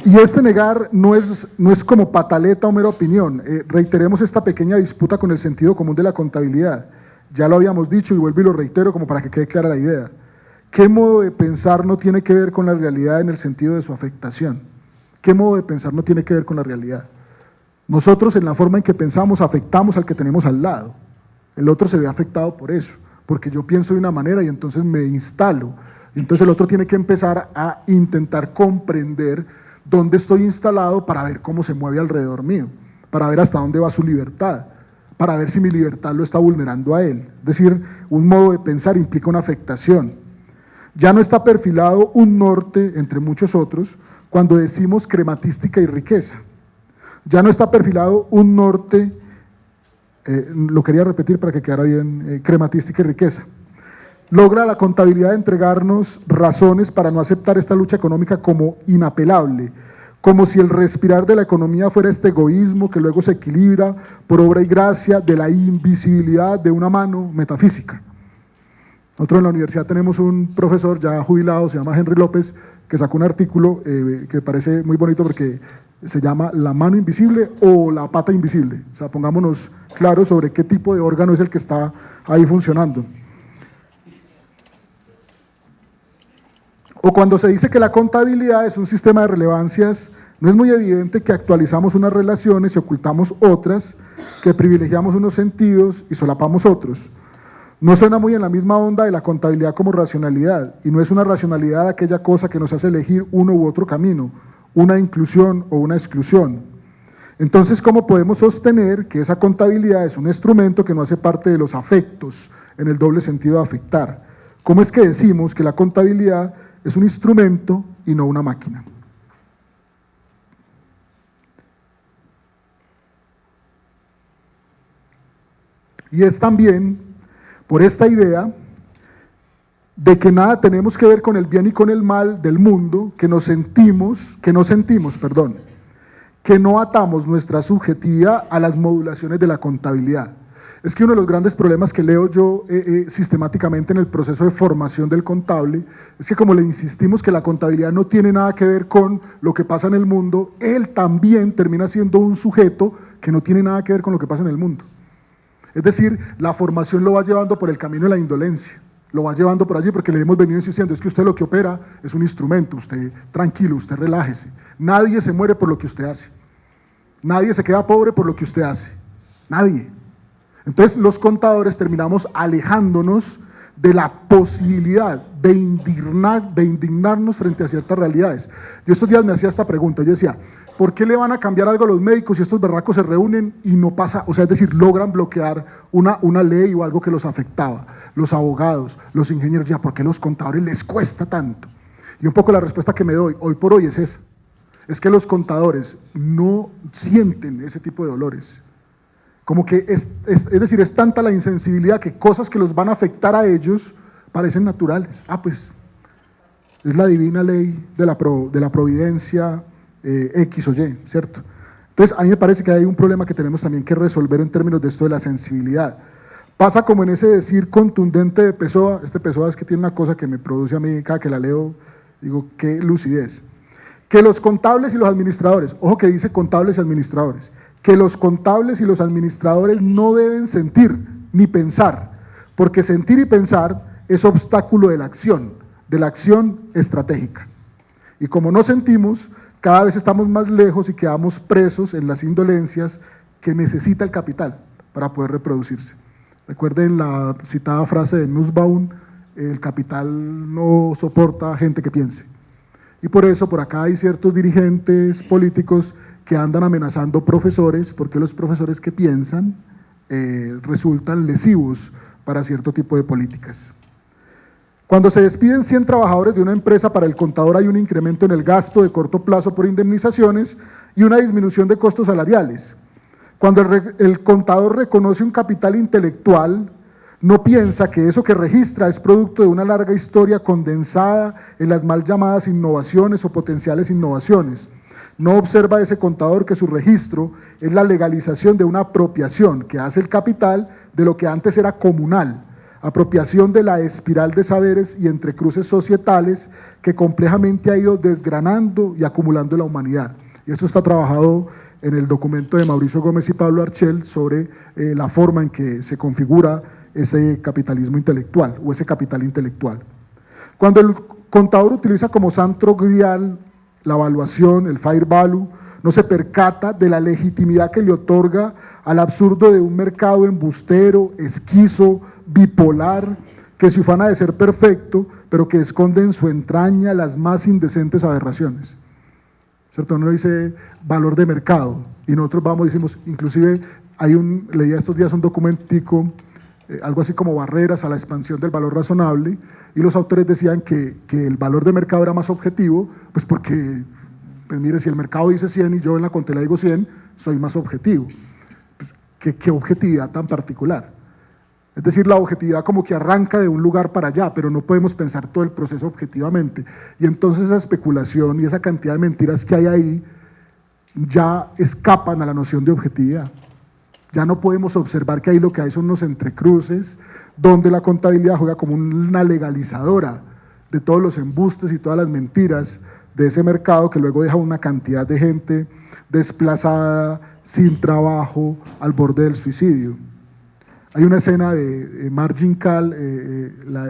Speaker 2: Y este negar no es como pataleta o mera opinión. Reiteremos esta pequeña disputa con el sentido común de la contabilidad. Ya lo habíamos dicho y vuelvo y lo reitero como para que quede clara la idea. ¿Qué modo de pensar no tiene que ver con la realidad en el sentido de su afectación? ¿Qué modo de pensar no tiene que ver con la realidad? Nosotros en la forma en que pensamos afectamos al que tenemos al lado. El otro se ve afectado por eso, porque yo pienso de una manera y entonces me instalo. Y entonces el otro tiene que empezar a intentar comprender dónde estoy instalado para ver cómo se mueve alrededor mío, para ver hasta dónde va su libertad, para ver si mi libertad lo está vulnerando a él. Es decir, un modo de pensar implica una afectación. Ya no está perfilado un norte, entre muchos otros, cuando decimos crematística y riqueza. Ya no está perfilado un norte, lo quería repetir para que quedara bien, crematística y riqueza. Logra la contabilidad entregarnos razones para no aceptar esta lucha económica como inapelable, como si el respirar de la economía fuera este egoísmo que luego se equilibra por obra y gracia de la invisibilidad de una mano metafísica. Nosotros en la universidad tenemos un profesor ya jubilado, se llama Henry López, que sacó un artículo que parece muy bonito porque se llama La mano invisible o la pata invisible. O sea, pongámonos claros sobre qué tipo de órgano es el que está ahí funcionando. O cuando se dice que la contabilidad es un sistema de relevancias, no es muy evidente que actualizamos unas relaciones y ocultamos otras, que privilegiamos unos sentidos y solapamos otros. No suena muy en la misma onda de la contabilidad como racionalidad, y no es una racionalidad aquella cosa que nos hace elegir uno u otro camino, una inclusión o una exclusión. Entonces, ¿cómo podemos sostener que esa contabilidad es un instrumento que no hace parte de los afectos, en el doble sentido de afectar? ¿Cómo es que decimos que la contabilidad es un instrumento y no una máquina? Y es también por esta idea de que nada tenemos que ver con el bien y con el mal del mundo, que no atamos nuestra subjetividad a las modulaciones de la contabilidad. Es que uno de los grandes problemas que leo yo sistemáticamente en el proceso de formación del contable es que como le insistimos que la contabilidad no tiene nada que ver con lo que pasa en el mundo, él también termina siendo un sujeto que no tiene nada que ver con lo que pasa en el mundo. Es decir, la formación lo va llevando por el camino de la indolencia, lo va llevando por allí porque le hemos venido insistiendo, es que usted lo que opera es un instrumento, usted tranquilo, usted relájese, Nadie se muere por lo que usted hace. Nadie se queda pobre por lo que usted hace. Nadie. Entonces los contadores terminamos alejándonos de la posibilidad de indignarnos frente a ciertas realidades. Yo estos días me hacía esta pregunta, yo decía, ¿por qué le van a cambiar algo a los médicos si estos berracos se reúnen y no pasa? O sea, es decir, logran bloquear una ley o algo que los afectaba. Los abogados, los ingenieros, ya, ¿por qué a los contadores les cuesta tanto? Y un poco la respuesta que me doy hoy por hoy es esa. Es que los contadores no sienten ese tipo de dolores. Como que es decir, es tanta la insensibilidad que cosas que los van a afectar a ellos parecen naturales. Ah, pues es la divina ley de la providencia X o Y, ¿cierto? Entonces, a mí me parece que hay un problema que tenemos también que resolver en términos de esto de la sensibilidad. Pasa como en ese decir contundente de Pessoa, este Pessoa es que tiene una cosa que me produce a mí, cada que la leo, digo, qué lucidez. Que los contables y los administradores, ojo que dice contables y administradores, que los contables y los administradores no deben sentir ni pensar, porque sentir y pensar es obstáculo de la acción estratégica. Y como no sentimos, cada vez estamos más lejos y quedamos presos en las indolencias que necesita el capital para poder reproducirse. Recuerden la citada frase de Nussbaum, el capital no soporta gente que piense. Y por eso por acá hay ciertos dirigentes políticos que andan amenazando profesores, porque los profesores que piensan resultan lesivos para cierto tipo de políticas. Cuando se despiden 100 trabajadores de una empresa, para el contador hay un incremento en el gasto de corto plazo por indemnizaciones y una disminución de costos salariales. Cuando el contador reconoce un capital intelectual, no piensa que eso que registra es producto de una larga historia condensada en las mal llamadas innovaciones o potenciales innovaciones. No observa ese contador que su registro es la legalización de una apropiación que hace el capital de lo que antes era comunal, apropiación de la espiral de saberes y entrecruces societales que complejamente ha ido desgranando y acumulando la humanidad. Y esto está trabajado en el documento de Mauricio Gómez y Pablo Archel sobre la forma en que se configura ese capitalismo intelectual o ese capital intelectual. Cuando el contador utiliza como santo grial la evaluación, el fair value, no se percata de la legitimidad que le otorga al absurdo de un mercado embustero, esquizo, bipolar, que se ufana de ser perfecto, pero que esconde en su entraña las más indecentes aberraciones. ¿Cierto? Uno dice valor de mercado y nosotros vamos y decimos, inclusive leía estos días un documentico, algo así como barreras a la expansión del valor razonable, y los autores decían que el valor de mercado era más objetivo, pues porque, pues mire, si el mercado dice 100 y yo en la contabilidad digo 100, soy más objetivo. Pues, ¿qué objetividad tan particular? Es decir, la objetividad como que arranca de un lugar para allá, pero no podemos pensar todo el proceso objetivamente. Y entonces esa especulación y esa cantidad de mentiras que hay ahí ya escapan a la noción de objetividad. Ya no podemos observar que ahí lo que hay son unos entrecruces, donde la contabilidad juega como una legalizadora de todos los embustes y todas las mentiras de ese mercado que luego deja una cantidad de gente desplazada, sin trabajo, al borde del suicidio. Hay una escena de Margin Call,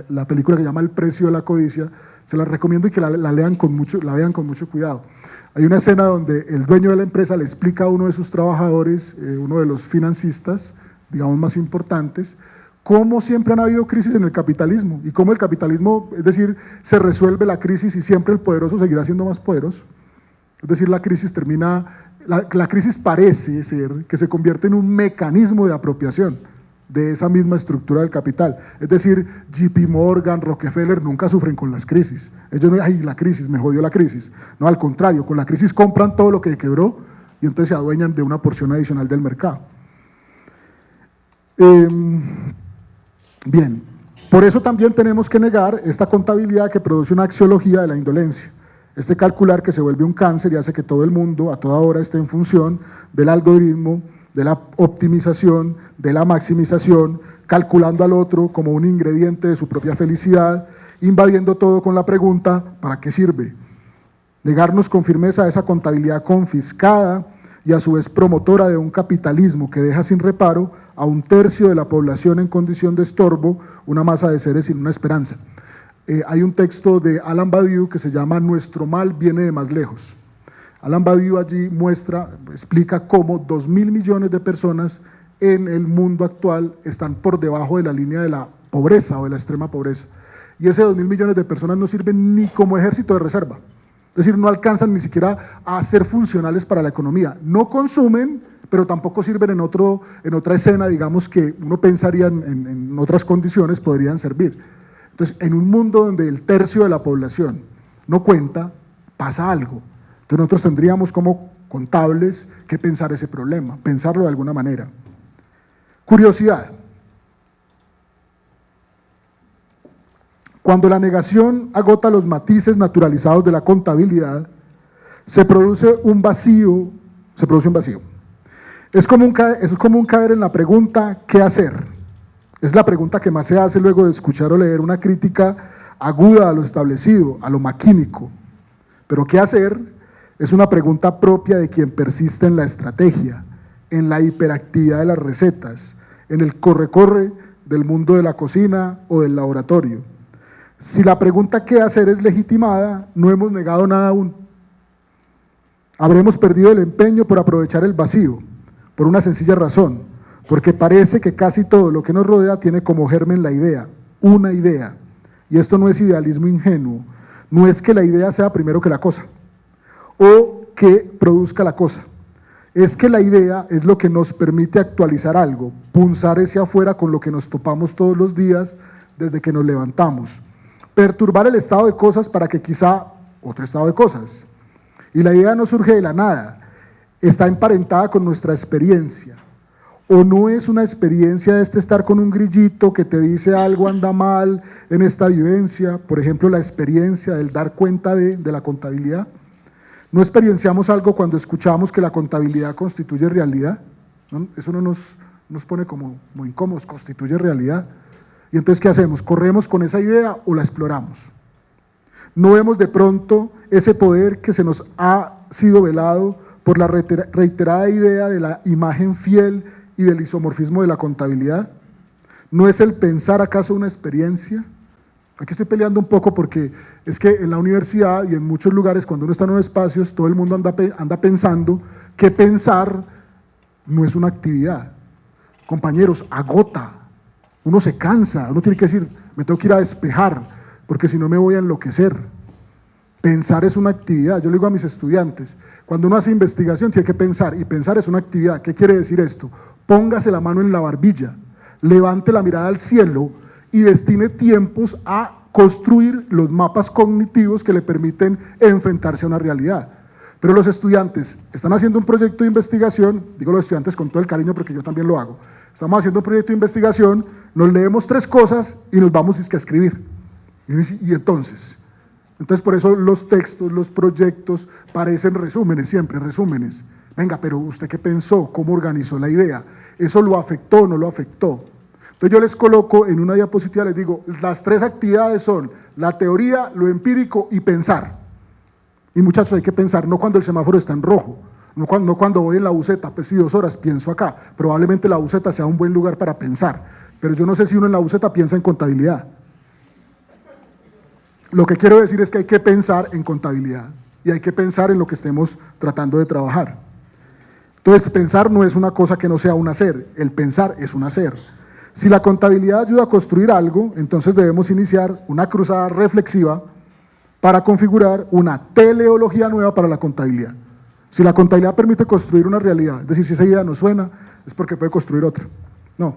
Speaker 2: la película que se llama El precio de la codicia, se la recomiendo y que la vean con mucho cuidado. Hay una escena donde el dueño de la empresa le explica a uno de sus trabajadores, uno de los financistas, digamos más importantes, cómo siempre han habido crisis en el capitalismo y cómo el capitalismo, es decir, se resuelve la crisis y siempre el poderoso seguirá siendo más poderoso. Es decir, la crisis parece ser que se convierte en un mecanismo de apropiación de esa misma estructura del capital. Es decir, JP Morgan, Rockefeller nunca sufren con las crisis. Ellos no dicen, ay, la crisis, me jodió la crisis. No, al contrario, con la crisis compran todo lo que quebró y entonces se adueñan de una porción adicional del mercado. Bien, por eso también tenemos que negar esta contabilidad que produce una axiología de la indolencia. Este calcular que se vuelve un cáncer y hace que todo el mundo a toda hora esté en función del algoritmo, de la optimización, de la maximización, calculando al otro como un ingrediente de su propia felicidad, invadiendo todo con la pregunta, ¿para qué sirve? Negarnos con firmeza a esa contabilidad confiscada y a su vez promotora de un capitalismo que deja sin reparo a un tercio de la población en condición de estorbo, una masa de seres sin una esperanza. Hay un texto de Alain Badiou que se llama Nuestro mal viene de más lejos. Alan Badiou allí explica cómo 2.000 millones de personas en el mundo actual están por debajo de la línea de la pobreza o de la extrema pobreza. Y ese 2.000 millones de personas no sirven ni como ejército de reserva. Es decir, no alcanzan ni siquiera a ser funcionales para la economía. No consumen, pero tampoco sirven en otra escena, digamos, que uno pensaría en otras condiciones podrían servir. Entonces, en un mundo donde el tercio de la población no cuenta, pasa algo. Entonces nosotros tendríamos como contables que pensar ese problema, pensarlo de alguna manera. Curiosidad. Cuando la negación agota los matices naturalizados de la contabilidad, se produce un vacío. Es común caer en la pregunta ¿qué hacer? Es la pregunta que más se hace luego de escuchar o leer una crítica aguda a lo establecido, a lo maquínico. Pero ¿qué hacer? Es una pregunta propia de quien persiste en la estrategia, en la hiperactividad de las recetas, en el corre-corre del mundo de la cocina o del laboratorio. Si la pregunta ¿qué hacer? Es legitimada, no hemos negado nada aún. Habremos perdido el empeño por aprovechar el vacío, por una sencilla razón, porque parece que casi todo lo que nos rodea tiene como germen la idea, una idea. Y esto no es idealismo ingenuo, no es que la idea sea primero que la cosa, o que produzca la cosa. Es que la idea es lo que nos permite actualizar algo, punzar ese afuera con lo que nos topamos todos los días desde que nos levantamos, perturbar el estado de cosas para que quizá otro estado de cosas. Y la idea no surge de la nada, está emparentada con nuestra experiencia. O no es una experiencia de estar con un grillito que te dice algo anda mal en esta vivencia, por ejemplo la experiencia del dar cuenta de la contabilidad. ¿No experienciamos algo cuando escuchamos que la contabilidad constituye realidad? ¿No? Eso no nos pone como incómodos, constituye realidad. Y entonces, ¿qué hacemos? ¿Corremos con esa idea o la exploramos? ¿No vemos de pronto ese poder que se nos ha sido velado por la reiterada idea de la imagen fiel y del isomorfismo de la contabilidad? ¿No es el pensar acaso una experiencia? Aquí estoy peleando un poco porque es que en la universidad y en muchos lugares cuando uno está en unos espacios todo el mundo anda pensando que pensar no es una actividad. Compañeros, agota, uno se cansa, uno tiene que decir me tengo que ir a despejar porque si no me voy a enloquecer. Pensar es una actividad, yo le digo a mis estudiantes, cuando uno hace investigación tiene que pensar y pensar es una actividad. ¿Qué quiere decir esto? Póngase la mano en la barbilla, levante la mirada al cielo y destine tiempos a construir los mapas cognitivos que le permiten enfrentarse a una realidad. Pero los estudiantes están haciendo un proyecto de investigación, digo los estudiantes con todo el cariño porque yo también lo hago, estamos haciendo un proyecto de investigación, nos leemos 3 cosas y nos vamos a escribir. Y entonces por eso los textos, los proyectos parecen resúmenes, siempre resúmenes. Venga, pero ¿usted qué pensó? ¿Cómo organizó la idea? ¿Eso lo afectó o no lo afectó? Entonces yo les coloco en una diapositiva, les digo, las 3 actividades son la teoría, lo empírico y pensar. Y muchachos, hay que pensar, no cuando el semáforo está en rojo, no cuando voy en la buseta, pues si 2 horas pienso acá, probablemente la buseta sea un buen lugar para pensar, pero yo no sé si uno en la buseta piensa en contabilidad. Lo que quiero decir es que hay que pensar en contabilidad y hay que pensar en lo que estemos tratando de trabajar. Entonces, pensar no es una cosa que no sea un hacer, el pensar es un hacer. Si la contabilidad ayuda a construir algo, entonces debemos iniciar una cruzada reflexiva para configurar una teleología nueva para la contabilidad. Si la contabilidad permite construir una realidad, es decir, si esa idea no suena, es porque puede construir otra. No,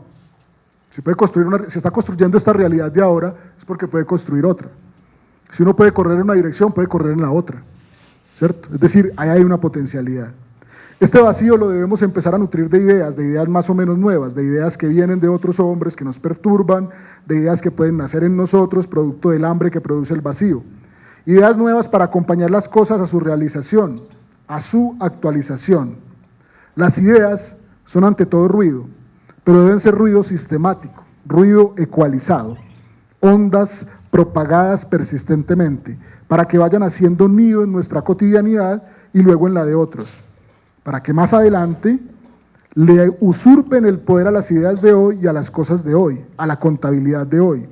Speaker 2: si está construyendo esta realidad de ahora, es porque puede construir otra. Si uno puede correr en una dirección, puede correr en la otra, ¿cierto? Es decir, ahí hay una potencialidad. Este vacío lo debemos empezar a nutrir de ideas más o menos nuevas, de ideas que vienen de otros hombres, que nos perturban, de ideas que pueden nacer en nosotros, producto del hambre que produce el vacío. Ideas nuevas para acompañar las cosas a su realización, a su actualización. Las ideas son ante todo ruido, pero deben ser ruido sistemático, ruido ecualizado, ondas propagadas persistentemente, para que vayan haciendo nido en nuestra cotidianidad y luego en la de otros, para que más adelante le usurpen el poder a las ideas de hoy y a las cosas de hoy, a la contabilidad de hoy.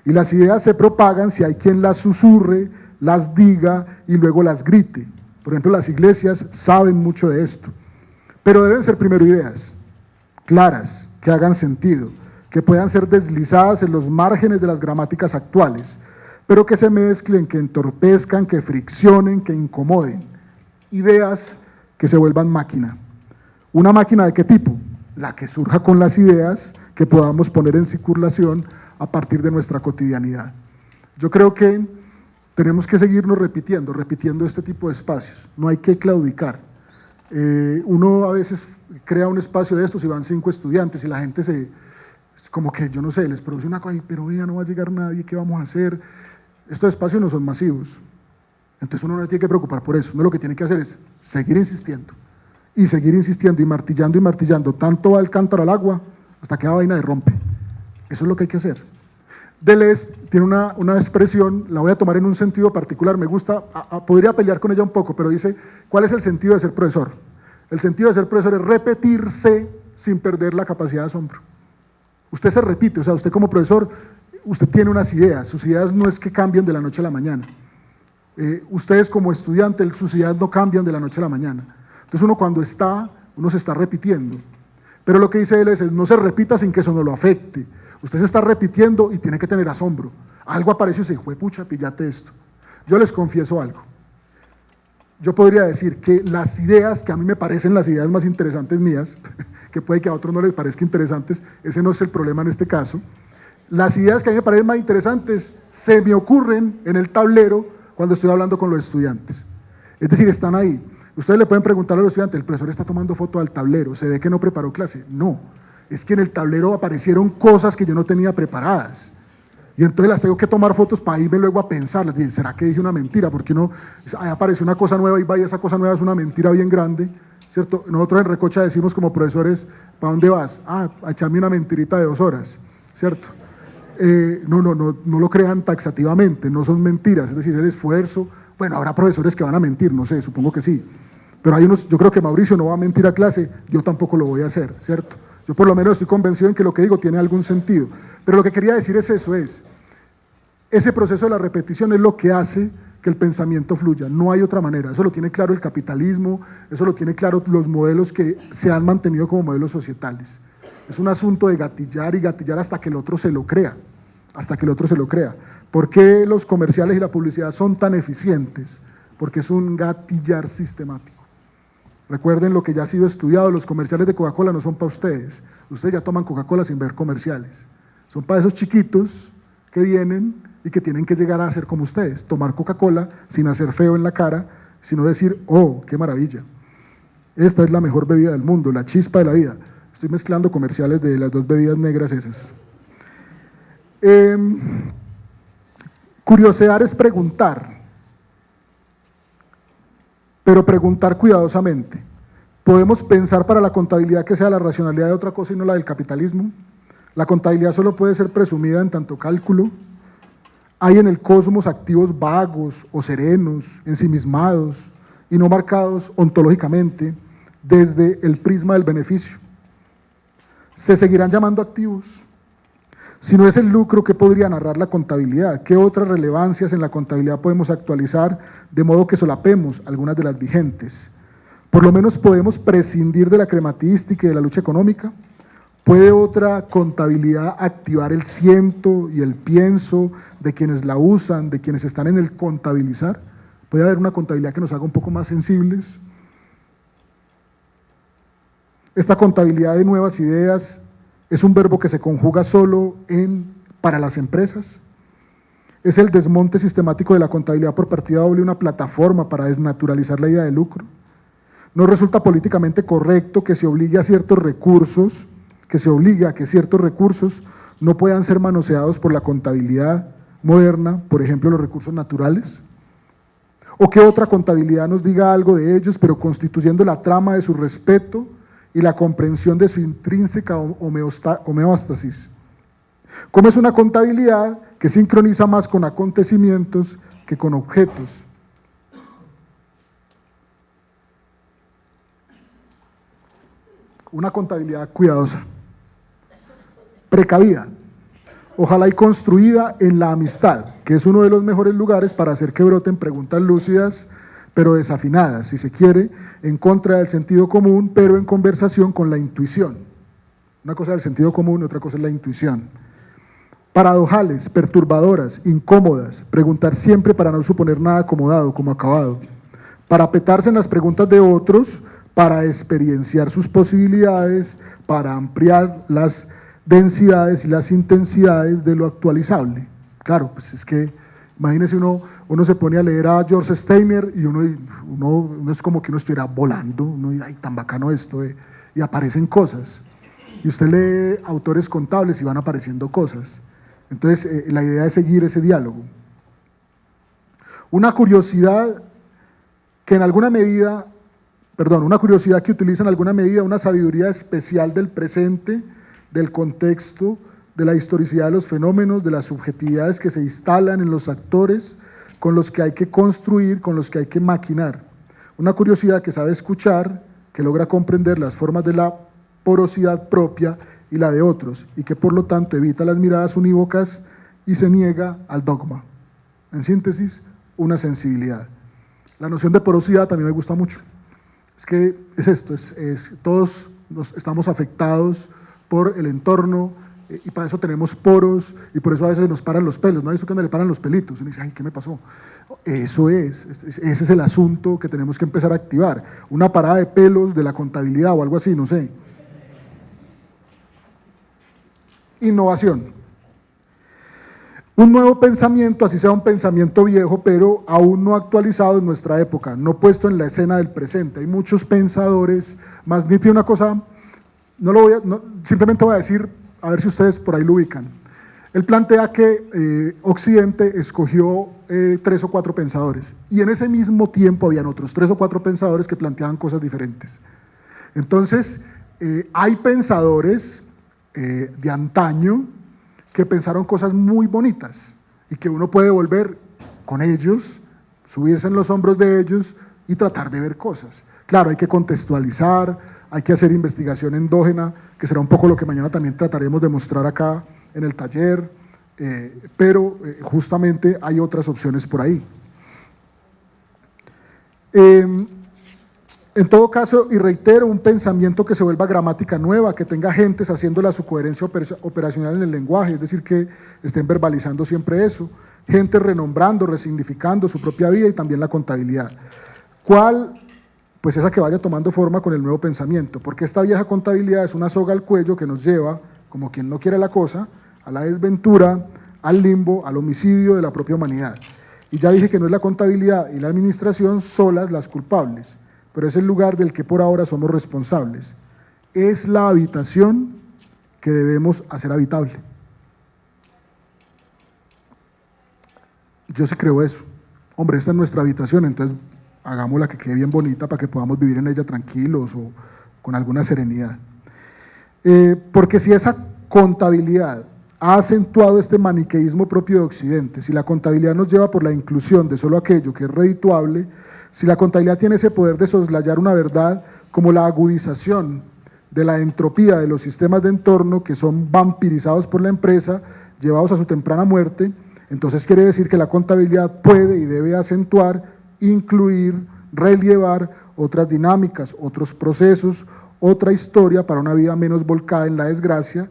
Speaker 2: Y las ideas se propagan si hay quien las susurre, las diga y luego las grite. Por ejemplo, las iglesias saben mucho de esto, pero deben ser primero ideas claras, que hagan sentido, que puedan ser deslizadas en los márgenes de las gramáticas actuales, pero que se mezclen, que entorpezcan, que friccionen, que incomoden. Ideas que se vuelvan máquina. ¿Una máquina de qué tipo? La que surja con las ideas que podamos poner en circulación a partir de nuestra cotidianidad. Yo creo que tenemos que seguirnos repitiendo este tipo de espacios. No hay que claudicar. Uno a veces crea un espacio de estos y van 5 estudiantes y la gente como que, yo no sé, les produce una cosa, pero vea, no va a llegar nadie, ¿qué vamos a hacer? Estos espacios no son masivos. Entonces uno no tiene que preocupar por eso. Uno lo que tiene que hacer es seguir insistiendo y martillando. Tanto va el cántaro al agua hasta que la vaina de rompe. Eso es lo que hay que hacer. Deleuze tiene una expresión, la voy a tomar en un sentido particular, me gusta, podría pelear con ella un poco, pero dice, ¿cuál es el sentido de ser profesor? El sentido de ser profesor es repetirse sin perder la capacidad de asombro. Usted se repite, o sea, usted como profesor, usted tiene unas ideas, sus ideas no es que cambien de la noche a la mañana. Ustedes como estudiantes, sus ideas no cambian de la noche a la mañana. Entonces uno se está repitiendo. Pero lo que dice él es, no se repita sin que eso no lo afecte. Usted se está repitiendo y tiene que tener asombro. Algo apareció y se dijo, pucha, píllate esto. Yo les confieso algo. Yo podría decir que las ideas que a mí me parecen las ideas más interesantes mías, que puede que a otros no les parezca interesantes, ese no es el problema en este caso, las ideas que a mí me parecen más interesantes se me ocurren en el tablero cuando estoy hablando con los estudiantes. Es decir, están ahí. Ustedes le pueden preguntar a los estudiantes, el profesor está tomando foto al tablero, ¿se ve que no preparó clase? No, es que en el tablero aparecieron cosas que yo no tenía preparadas. Y entonces las tengo que tomar fotos para irme luego a pensar, ¿será que dije una mentira? Porque ahí apareció una cosa nueva y vaya, esa cosa nueva es una mentira bien grande, ¿cierto? Nosotros en Recocha decimos como profesores, ¿para dónde vas? A echarme una mentirita de 2 horas, ¿cierto? No lo crean taxativamente, no son mentiras, es decir, el esfuerzo, bueno, habrá profesores que van a mentir, no sé, supongo que sí, pero hay unos, yo creo que Mauricio no va a mentir a clase, yo tampoco lo voy a hacer, ¿cierto? Yo por lo menos estoy convencido en que lo que digo tiene algún sentido, pero lo que quería decir es eso, ese proceso de la repetición es lo que hace que el pensamiento fluya, no hay otra manera, eso lo tiene claro el capitalismo, eso lo tiene claro los modelos que se han mantenido como modelos societales. Es un asunto de gatillar y gatillar hasta que el otro se lo crea, ¿Por qué los comerciales y la publicidad son tan eficientes? Porque es un gatillar sistemático. Recuerden lo que ya ha sido estudiado, los comerciales de Coca-Cola no son para ustedes. Ustedes ya toman Coca-Cola sin ver comerciales. Son para esos chiquitos que vienen y que tienen que llegar a ser como ustedes, tomar Coca-Cola sin hacer feo en la cara, sino decir, oh, qué maravilla. Esta es la mejor bebida del mundo, la chispa de la vida. Estoy mezclando comerciales de las 2 bebidas negras esas. Curiosear es preguntar, pero preguntar cuidadosamente. ¿Podemos pensar para la contabilidad que sea la racionalidad de otra cosa y no la del capitalismo? La contabilidad solo puede ser presumida en tanto cálculo. Hay en el cosmos activos vagos o serenos, ensimismados y no marcados ontológicamente desde el prisma del beneficio. ¿Se seguirán llamando activos? Si no es el lucro, ¿qué podría narrar la contabilidad? ¿Qué otras relevancias en la contabilidad podemos actualizar de modo que solapemos algunas de las vigentes? Por lo menos podemos prescindir de la crematística y de la lucha económica. ¿Puede otra contabilidad activar el siento y el pienso de quienes la usan, de quienes están en el contabilizar? ¿Puede haber una contabilidad que nos haga un poco más sensibles? Esta contabilidad de nuevas ideas es un verbo que se conjuga solo para las empresas. Es el desmonte sistemático de la contabilidad por partida doble una plataforma para desnaturalizar la idea de lucro. No resulta políticamente correcto que se obligue a ciertos recursos, que ciertos recursos no puedan ser manoseados por la contabilidad moderna, por ejemplo los recursos naturales, o que otra contabilidad nos diga algo de ellos, pero constituyendo la trama de su respeto y la comprensión de su intrínseca homeostasis. ¿Cómo es una contabilidad que sincroniza más con acontecimientos que con objetos? Una contabilidad cuidadosa, precavida, ojalá y construida en la amistad, que es uno de los mejores lugares para hacer que broten preguntas lúcidas pero desafinadas, si se quiere, en contra del sentido común, pero en conversación con la intuición. Una cosa es el sentido común y otra cosa es la intuición. Paradojales, perturbadoras, incómodas, preguntar siempre para no suponer nada acomodado, como acabado. Parapetarse en las preguntas de otros para experienciar sus posibilidades, para ampliar las densidades y las intensidades de lo actualizable. Claro, pues es que imagínese uno se pone a leer a George Steiner y uno es como que uno estuviera volando, uno dice, ay, tan bacano esto, y aparecen cosas. Y usted lee autores contables y van apareciendo cosas. Entonces, la idea es seguir ese diálogo. Una curiosidad que en alguna medida, una curiosidad que utiliza en alguna medida una sabiduría especial del presente, del contexto, de la historicidad de los fenómenos, de las subjetividades que se instalan en los actores con los que hay que construir, con los que hay que maquinar. Una curiosidad que sabe escuchar, que logra comprender las formas de la porosidad propia y la de otros, y que por lo tanto evita las miradas unívocas y se niega al dogma. En síntesis, una sensibilidad. La noción de porosidad también me gusta mucho. Es que es esto, todos estamos afectados por el entorno, y para eso tenemos poros, y por eso a veces nos paran los pelos, ¿no? Eso que le paran los pelitos, y uno dice, ay, ¿qué me pasó? Ese es el asunto que tenemos que empezar a activar, una parada de pelos de la contabilidad o algo así, no sé. Innovación. Un nuevo pensamiento, así sea un pensamiento viejo, pero aún no actualizado en nuestra época, no puesto en la escena del presente. Hay muchos pensadores, más Nietzsche, una cosa, simplemente voy a decir, a ver si ustedes por ahí lo ubican. Él plantea que Occidente escogió 3 o 4 pensadores, y en ese mismo tiempo habían otros 3 o 4 pensadores que planteaban cosas diferentes. Entonces, hay pensadores de antaño que pensaron cosas muy bonitas y que uno puede volver con ellos, subirse en los hombros de ellos y tratar de ver cosas. Claro, hay que contextualizar, hay que hacer investigación endógena, que será un poco lo que mañana también trataremos de mostrar acá en el taller, pero justamente hay otras opciones por ahí. En todo caso, y reitero, un pensamiento que se vuelva gramática nueva, que tenga gentes haciéndola su coherencia operacional en el lenguaje, es decir, que estén verbalizando siempre eso, gente renombrando, resignificando su propia vida y también la contabilidad. ¿Cuál? Pues esa que vaya tomando forma con el nuevo pensamiento, porque esta vieja contabilidad es una soga al cuello que nos lleva, como quien no quiere la cosa, a la desventura, al limbo, al homicidio de la propia humanidad. Y ya dije que no es la contabilidad y la administración solas las culpables, pero es el lugar del que por ahora somos responsables. Es la habitación que debemos hacer habitable. Yo sí creo eso. Hombre, esta es nuestra habitación, entonces hagámosla que quede bien bonita para que podamos vivir en ella tranquilos o con alguna serenidad. Porque si esa contabilidad ha acentuado este maniqueísmo propio de Occidente, si la contabilidad nos lleva por la inclusión de solo aquello que es redituable, si la contabilidad tiene ese poder de soslayar una verdad como la agudización de la entropía de los sistemas de entorno que son vampirizados por la empresa, llevados a su temprana muerte, entonces quiere decir que la contabilidad puede y debe acentuar, incluir, relievar otras dinámicas, otros procesos, otra historia para una vida menos volcada en la desgracia,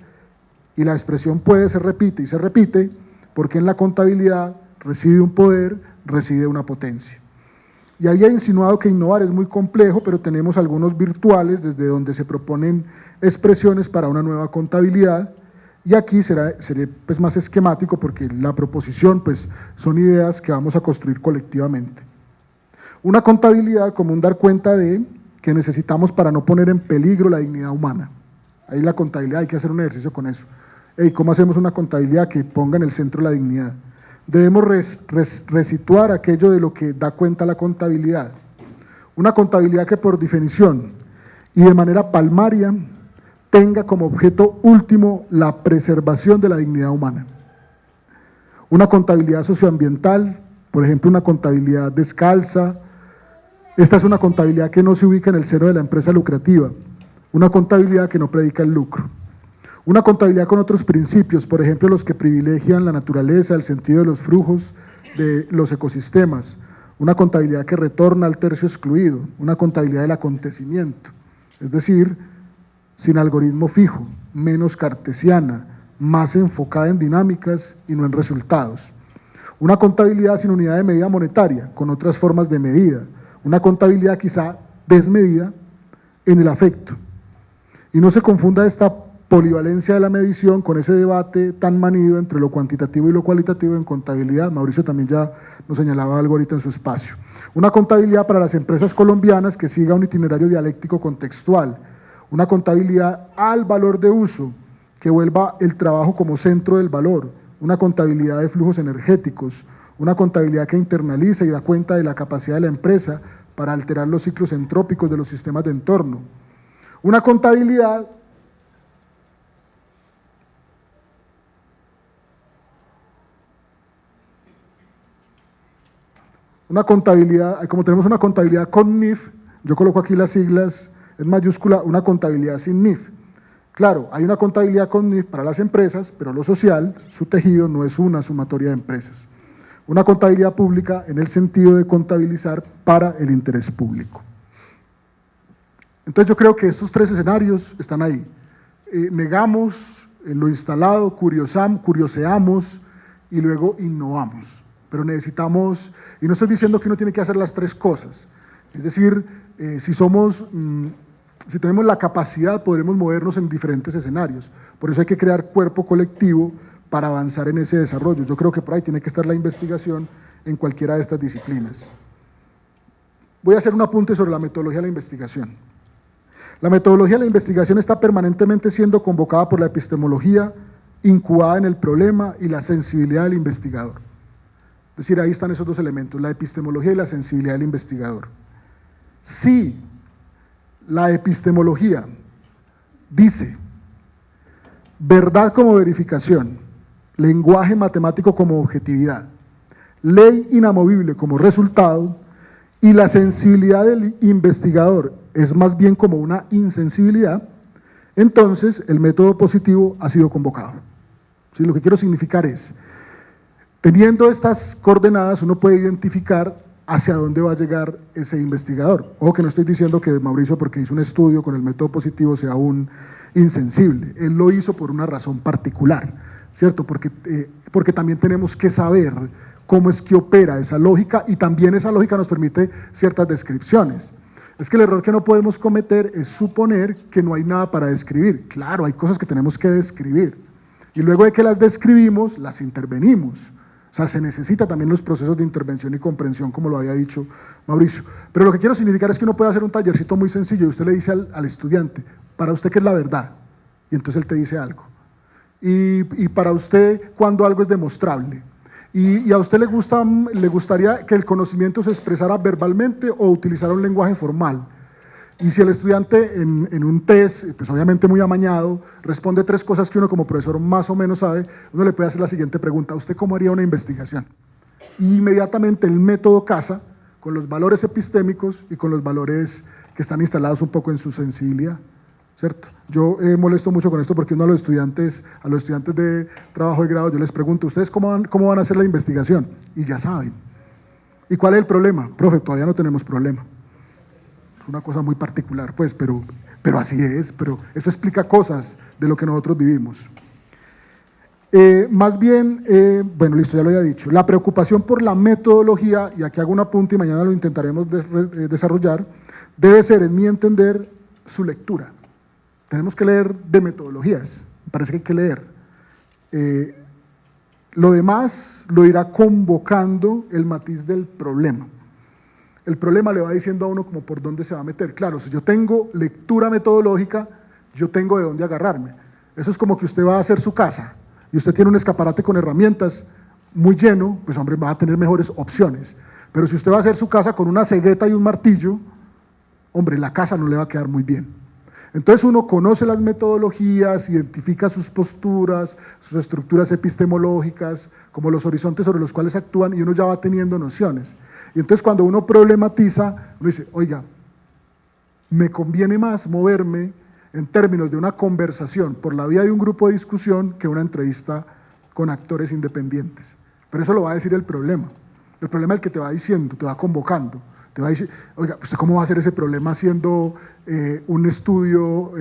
Speaker 2: y la expresión puede, se repite y se repite, porque en la contabilidad reside un poder, reside una potencia. Y había insinuado que innovar es muy complejo, pero tenemos algunos virtuales desde donde se proponen expresiones para una nueva contabilidad, y aquí seré pues más esquemático porque la proposición pues son ideas que vamos a construir colectivamente. Una contabilidad como un dar cuenta de que necesitamos para no poner en peligro la dignidad humana. Ahí la contabilidad, hay que hacer un ejercicio con eso. ¿Cómo hacemos una contabilidad que ponga en el centro la dignidad? Debemos resituar aquello de lo que da cuenta la contabilidad. Una contabilidad que por definición y de manera palmaria tenga como objeto último la preservación de la dignidad humana. Una contabilidad socioambiental, por ejemplo, una contabilidad descalza. Esta es una contabilidad que no se ubica en el seno de la empresa lucrativa, una contabilidad que no predica el lucro. Una contabilidad con otros principios, por ejemplo, los que privilegian la naturaleza, el sentido de los flujos de los ecosistemas. una contabilidad que retorna al tercio excluido, una contabilidad del acontecimiento, es decir, sin algoritmo fijo, menos cartesiana, más enfocada en dinámicas y no en resultados. Una contabilidad sin unidad de medida monetaria, con otras formas de medida, una contabilidad quizá desmedida en el afecto. Y no se confunda esta polivalencia de la medición con ese debate tan manido entre lo cuantitativo y lo cualitativo en contabilidad. Mauricio también ya nos señalaba algo ahorita en su espacio. Una contabilidad para las empresas colombianas que siga un itinerario dialéctico contextual, una contabilidad al valor de uso, que vuelva el trabajo como centro del valor, una contabilidad de flujos energéticos, una contabilidad que internaliza y da cuenta de la capacidad de la empresa para alterar los ciclos entrópicos de los sistemas de entorno, una contabilidad como tenemos una contabilidad con NIF, yo coloco aquí las siglas en mayúscula, una contabilidad sin NIF. Claro, hay una contabilidad con NIF para las empresas, pero lo social, su tejido, no es una sumatoria de empresas. Una contabilidad pública en el sentido de contabilizar para el interés público. Entonces yo creo que estos tres escenarios están ahí. Negamos lo instalado, curioseamos y luego innovamos. Pero necesitamos, y no estoy diciendo que uno tiene que hacer las tres cosas, es decir, si tenemos la capacidad, podremos movernos en diferentes escenarios. Por eso hay que crear cuerpo colectivo para avanzar en ese desarrollo. Yo creo que por ahí tiene que estar la investigación en cualquiera de estas disciplinas. Voy a hacer un apunte sobre la metodología de la investigación. La metodología de la investigación está permanentemente siendo convocada por la epistemología, incubada en el problema y la sensibilidad del investigador. Es decir, ahí están esos dos elementos, la epistemología y la sensibilidad del investigador. Si la epistemología dice verdad como verificación, lenguaje matemático como objetividad, ley inamovible como resultado, y la sensibilidad del investigador es más bien como una insensibilidad, entonces el método positivo ha sido convocado. ¿Sí? Lo que quiero significar es, teniendo estas coordenadas, uno puede identificar hacia dónde va a llegar ese investigador. Ojo que no estoy diciendo que Mauricio, porque hizo un estudio con el método positivo, sea un insensible. Él lo hizo por una razón particular, ¿cierto? Porque también tenemos que saber cómo es que opera esa lógica, y también esa lógica nos permite ciertas descripciones. Es que el error que no podemos cometer es suponer que no hay nada para describir. Claro, hay cosas que tenemos que describir, y luego de que las describimos, las intervenimos. O sea, se necesita también los procesos de intervención y comprensión, como lo había dicho Mauricio. Pero lo que quiero significar es que uno puede hacer un tallercito muy sencillo, y usted le dice al estudiante, para usted, ¿qué es la verdad? Y entonces él te dice algo. Y para usted, ¿cuándo algo es demostrable? Y a usted le gustaría que el conocimiento se expresara verbalmente o utilizara un lenguaje formal. Y si el estudiante en un test, pues obviamente muy amañado, responde tres cosas que uno como profesor más o menos sabe, uno le puede hacer la siguiente pregunta: ¿usted cómo haría una investigación? Y inmediatamente el método casa con los valores epistémicos y con los valores que están instalados un poco en su sensibilidad, ¿cierto? Yo molesto mucho con esto porque uno a los estudiantes de trabajo de grado, yo les pregunto, ¿ustedes cómo van a hacer la investigación? Y ya saben. ¿Y cuál es el problema? Profe, todavía no tenemos problema. Es una cosa muy particular, pues, pero así es, pero eso explica cosas de lo que nosotros vivimos. Más bien, bueno, listo, ya lo había dicho, la preocupación por la metodología, y aquí hago un apunte y mañana lo intentaremos desarrollar, debe ser, en mi entender, su lectura. Tenemos que leer de metodologías, me parece que hay que leer. Lo demás lo irá convocando el matiz del problema. El problema le va diciendo a uno como por dónde se va a meter. Claro, si yo tengo lectura metodológica, yo tengo de dónde agarrarme. Eso es como que usted va a hacer su casa y usted tiene un escaparate con herramientas muy lleno, pues hombre, va a tener mejores opciones. Pero si usted va a hacer su casa con una cegueta y un martillo, hombre, la casa no le va a quedar muy bien. Entonces uno conoce las metodologías, identifica sus posturas, sus estructuras epistemológicas, como los horizontes sobre los cuales actúan, y uno ya va teniendo nociones. Y entonces cuando uno problematiza, uno dice, oiga, me conviene más moverme en términos de una conversación por la vía de un grupo de discusión que una entrevista con actores independientes. Pero eso lo va a decir el problema. El problema es el que te va diciendo, te va convocando, te va diciendo, oiga, ¿usted cómo va a hacer ese problema haciendo un estudio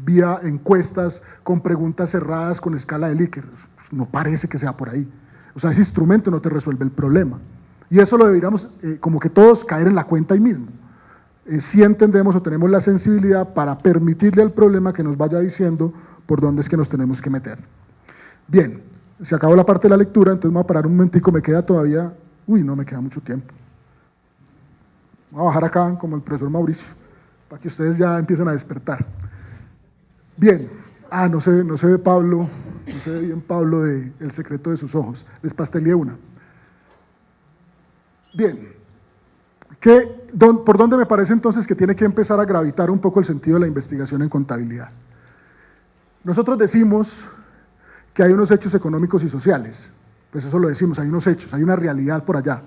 Speaker 2: vía encuestas con preguntas cerradas con escala de Likert? Pues no parece que sea por ahí. O sea, ese instrumento no te resuelve el problema. Y eso lo deberíamos, como que todos, caer en la cuenta ahí mismo. Si entendemos o tenemos la sensibilidad para permitirle al problema que nos vaya diciendo por dónde es que nos tenemos que meter. Bien, se acabó la parte de la lectura, entonces me voy a parar un momentico, me queda todavía, no me queda mucho tiempo. Voy a bajar acá como el profesor Mauricio, para que ustedes ya empiecen a despertar. Bien, no se ve Pablo, no se ve bien Pablo de El secreto de sus ojos, les pasteleé una. Bien, ¿por dónde me parece entonces que tiene que empezar a gravitar un poco el sentido de la investigación en contabilidad? Nosotros decimos que hay unos hechos económicos y sociales, pues eso lo decimos, hay unos hechos, hay una realidad por allá,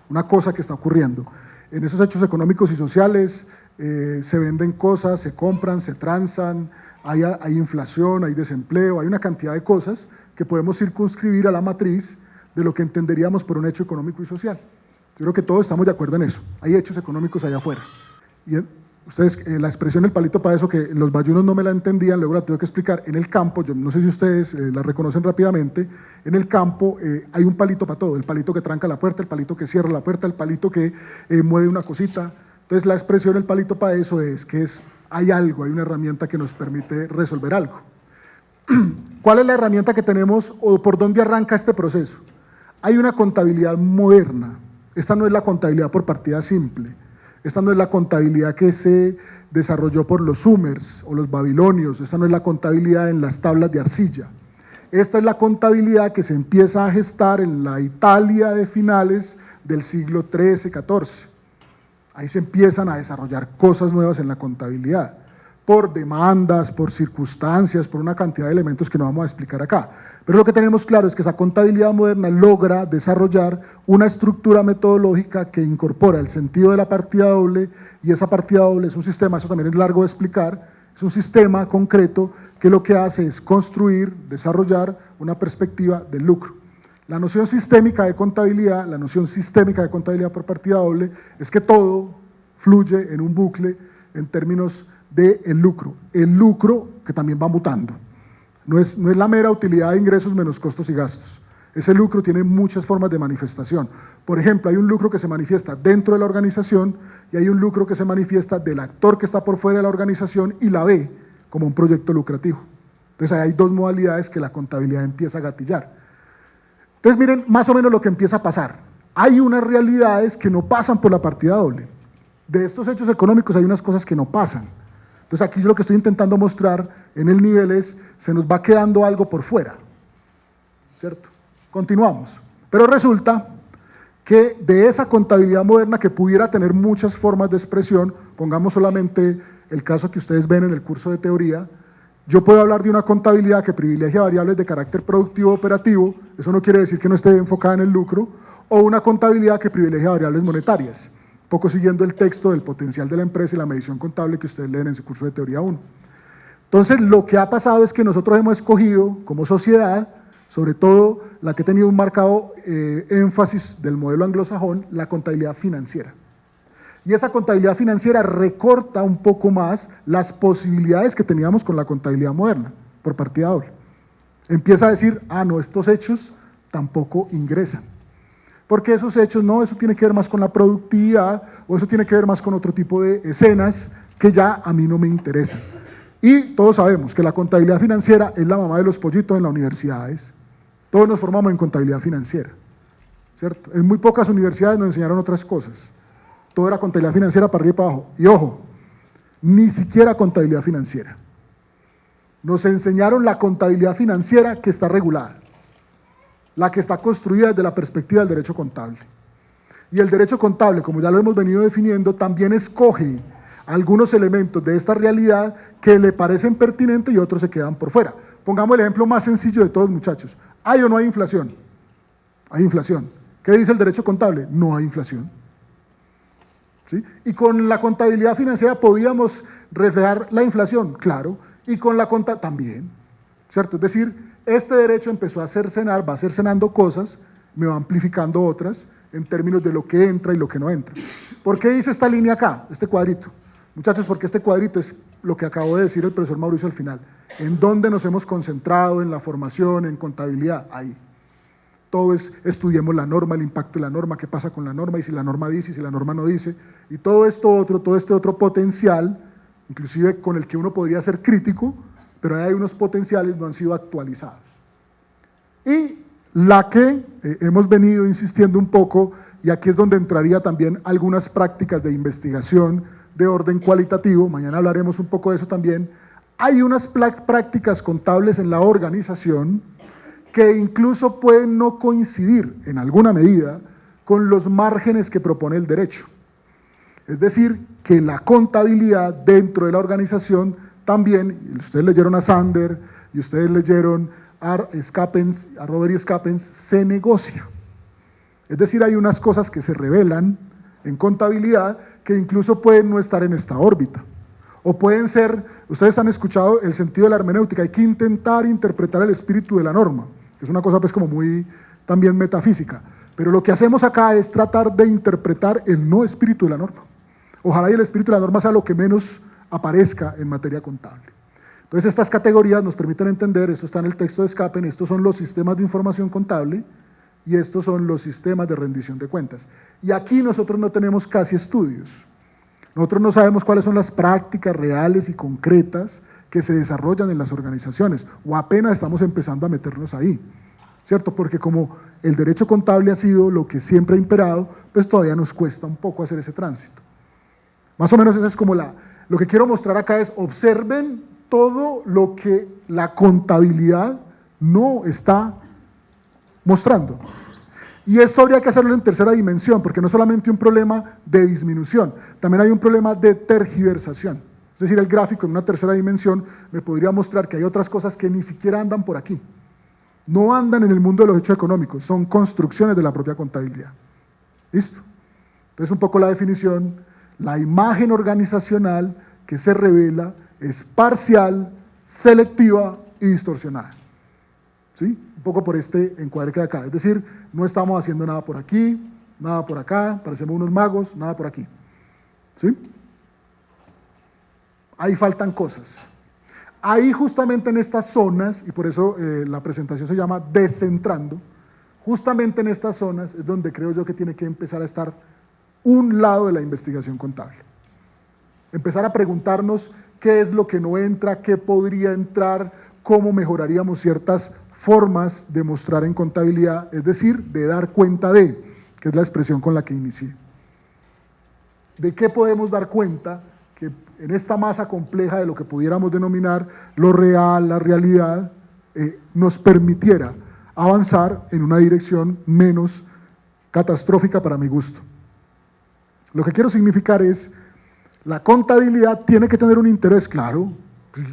Speaker 2: una cosa que está ocurriendo. En esos hechos económicos y sociales se venden cosas, se compran, se transan, hay inflación, hay desempleo, hay una cantidad de cosas que podemos circunscribir a la matriz de lo que entenderíamos por un hecho económico y social. Yo creo que todos estamos de acuerdo en eso. Hay hechos económicos allá afuera. Y ustedes, la expresión el palito para eso, que los bayunos no me la entendían, luego la tuve que explicar. En el campo, yo no sé si ustedes la reconocen rápidamente, en el campo hay un palito para todo. El palito que tranca la puerta, el palito que cierra la puerta, el palito que mueve una cosita. Entonces la expresión el palito para eso es que hay algo, hay una herramienta que nos permite resolver algo. ¿Cuál es la herramienta que tenemos o por dónde arranca este proceso? Hay una contabilidad moderna. Esta no es la contabilidad por partida simple, esta no es la contabilidad que se desarrolló por los sumers o los babilonios, esta no es la contabilidad en las tablas de arcilla, esta es la contabilidad que se empieza a gestar en la Italia de finales del siglo XIII, XIV. Ahí se empiezan a desarrollar cosas nuevas en la contabilidad, por demandas, por circunstancias, por una cantidad de elementos que no vamos a explicar acá. Pero lo que tenemos claro es que esa contabilidad moderna logra desarrollar una estructura metodológica que incorpora el sentido de la partida doble, y esa partida doble es un sistema, eso también es largo de explicar, es un sistema concreto que lo que hace es construir, desarrollar una perspectiva del lucro. La noción sistémica de contabilidad, la noción sistémica de contabilidad por partida doble, es que todo fluye en un bucle en términos del lucro. El lucro que también va mutando. No es la mera utilidad de ingresos menos costos y gastos. Ese lucro tiene muchas formas de manifestación. Por ejemplo, hay un lucro que se manifiesta dentro de la organización y hay un lucro que se manifiesta del actor que está por fuera de la organización y la ve como un proyecto lucrativo. Entonces, hay dos modalidades que la contabilidad empieza a gatillar. Entonces, miren más o menos lo que empieza a pasar. Hay unas realidades que no pasan por la partida doble. De estos hechos económicos hay unas cosas que no pasan. Entonces, aquí yo lo que estoy intentando mostrar en el nivel es, se nos va quedando algo por fuera, ¿cierto? Continuamos. Pero resulta que de esa contabilidad moderna que pudiera tener muchas formas de expresión, pongamos solamente el caso que ustedes ven en el curso de teoría, yo puedo hablar de una contabilidad que privilegia variables de carácter productivo operativo, eso no quiere decir que no esté enfocada en el lucro, o una contabilidad que privilegia variables monetarias, un poco siguiendo el texto del potencial de la empresa y la medición contable que ustedes leen en su curso de teoría 1. Entonces, lo que ha pasado es que nosotros hemos escogido como sociedad, sobre todo la que ha tenido un marcado énfasis del modelo anglosajón, la contabilidad financiera. Y esa contabilidad financiera recorta un poco más las posibilidades que teníamos con la contabilidad moderna, por partida doble. Empieza a decir, no, estos hechos tampoco ingresan. Porque esos hechos, no, eso tiene que ver más con la productividad, o eso tiene que ver más con otro tipo de escenas que ya a mí no me interesan. Y todos sabemos que la contabilidad financiera es la mamá de los pollitos en las universidades. Todos nos formamos en contabilidad financiera, ¿cierto? En muy pocas universidades nos enseñaron otras cosas. Todo era contabilidad financiera para arriba y para abajo. Y ojo, ni siquiera contabilidad financiera. Nos enseñaron la contabilidad financiera que está regulada, la que está construida desde la perspectiva del derecho contable. Y el derecho contable, como ya lo hemos venido definiendo, también escoge algunos elementos de esta realidad que le parecen pertinentes y otros se quedan por fuera. Pongamos el ejemplo más sencillo de todos, muchachos. ¿Hay o no hay inflación? Hay inflación. ¿Qué dice el derecho contable? No hay inflación. ¿Sí? Y con la contabilidad financiera podíamos reflejar la inflación, claro, y con la contabilidad también, ¿cierto? Es decir, este derecho empezó a cercenar, va cercenando cosas, me va amplificando otras, en términos de lo que entra y lo que no entra. ¿Por qué hice esta línea acá, este cuadrito? Muchachos, porque este cuadrito es lo que acabó de decir el profesor Mauricio al final. ¿En dónde nos hemos concentrado? En la formación, en contabilidad, ahí. Todo es, estudiemos la norma, el impacto de la norma, qué pasa con la norma, y si la norma dice, y si la norma no dice, y todo este otro potencial, inclusive con el que uno podría ser crítico, pero hay unos potenciales no han sido actualizados. Y la que hemos venido insistiendo un poco, y aquí es donde entraría también algunas prácticas de investigación de orden cualitativo, mañana hablaremos un poco de eso también, hay unas prácticas contables en la organización que incluso pueden no coincidir en alguna medida con los márgenes que propone el derecho. Es decir, que la contabilidad dentro de la organización también, y ustedes leyeron a Sander y ustedes leyeron a Robert y Scappens, se negocia. Es decir, hay unas cosas que se revelan en contabilidad que incluso pueden no estar en esta órbita. O pueden ser, ustedes han escuchado el sentido de la hermenéutica, hay que intentar interpretar el espíritu de la norma, que es una cosa pues como muy también metafísica, pero lo que hacemos acá es tratar de interpretar el no espíritu de la norma. Ojalá y el espíritu de la norma sea lo que menos aparezca en materia contable. Entonces estas categorías nos permiten entender, esto está en el texto de Scapen, estos son los sistemas de información contable y estos son los sistemas de rendición de cuentas. Y aquí nosotros no tenemos casi estudios. Nosotros no sabemos cuáles son las prácticas reales y concretas que se desarrollan en las organizaciones, o apenas estamos empezando a meternos ahí, ¿cierto? Porque como el derecho contable ha sido lo que siempre ha imperado, pues todavía nos cuesta un poco hacer ese tránsito. Más o menos eso es como lo que quiero mostrar acá es, observen todo lo que la contabilidad no está mostrando. Y esto habría que hacerlo en tercera dimensión, porque no es solamente un problema de disminución, también hay un problema de tergiversación. Es decir, el gráfico en una tercera dimensión me podría mostrar que hay otras cosas que ni siquiera andan por aquí. No andan en el mundo de los hechos económicos, son construcciones de la propia contabilidad. ¿Listo? Entonces un poco la definición, la imagen organizacional que se revela es parcial, selectiva y distorsionada. ¿Sí? Un poco por este encuadre que hay acá. Es decir, no estamos haciendo nada por aquí, nada por acá, parecemos unos magos, nada por aquí. ¿Sí? Ahí faltan cosas. Ahí justamente en estas zonas, y por eso la presentación se llama Descentrando, justamente en estas zonas es donde creo yo que tiene que empezar a estar un lado de la investigación contable. Empezar a preguntarnos qué es lo que no entra, qué podría entrar, cómo mejoraríamos ciertas formas de mostrar en contabilidad, es decir, de dar cuenta de, que es la expresión con la que inicié. ¿De qué podemos dar cuenta? Que en esta masa compleja de lo que pudiéramos denominar lo real, la realidad, nos permitiera avanzar en una dirección menos catastrófica para mi gusto. Lo que quiero significar es, la contabilidad tiene que tener un interés claro,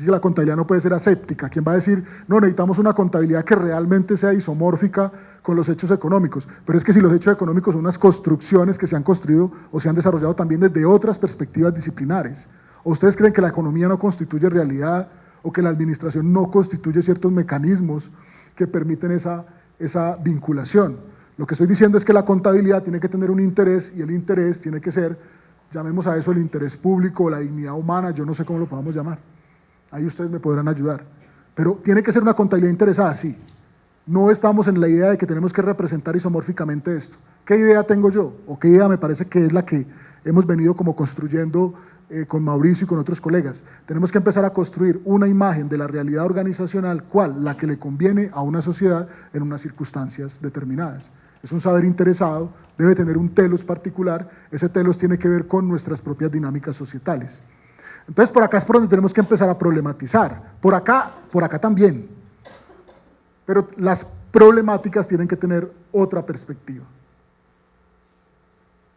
Speaker 2: la contabilidad no puede ser aséptica. ¿Quién va a decir, no, necesitamos una contabilidad que realmente sea isomórfica con los hechos económicos? Pero es que si los hechos económicos son unas construcciones que se han construido o se han desarrollado también desde otras perspectivas disciplinares, ¿o ustedes creen que la economía no constituye realidad o que la administración no constituye ciertos mecanismos que permiten esa vinculación? Lo que estoy diciendo es que la contabilidad tiene que tener un interés y el interés tiene que ser, llamemos a eso el interés público o la dignidad humana, yo no sé cómo lo podamos llamar. Ahí ustedes me podrán ayudar. Pero tiene que ser una contabilidad interesada, sí. No estamos en la idea de que tenemos que representar isomórficamente esto. ¿Qué idea tengo yo? ¿O qué idea me parece que es la que hemos venido como construyendo con Mauricio y con otros colegas? Tenemos que empezar a construir una imagen de la realidad organizacional, ¿cuál? La que le conviene a una sociedad en unas circunstancias determinadas. Es un saber interesado, debe tener un telos particular, ese telos tiene que ver con nuestras propias dinámicas societales. Entonces por acá es por donde tenemos que empezar a problematizar, por acá también, pero las problemáticas tienen que tener otra perspectiva.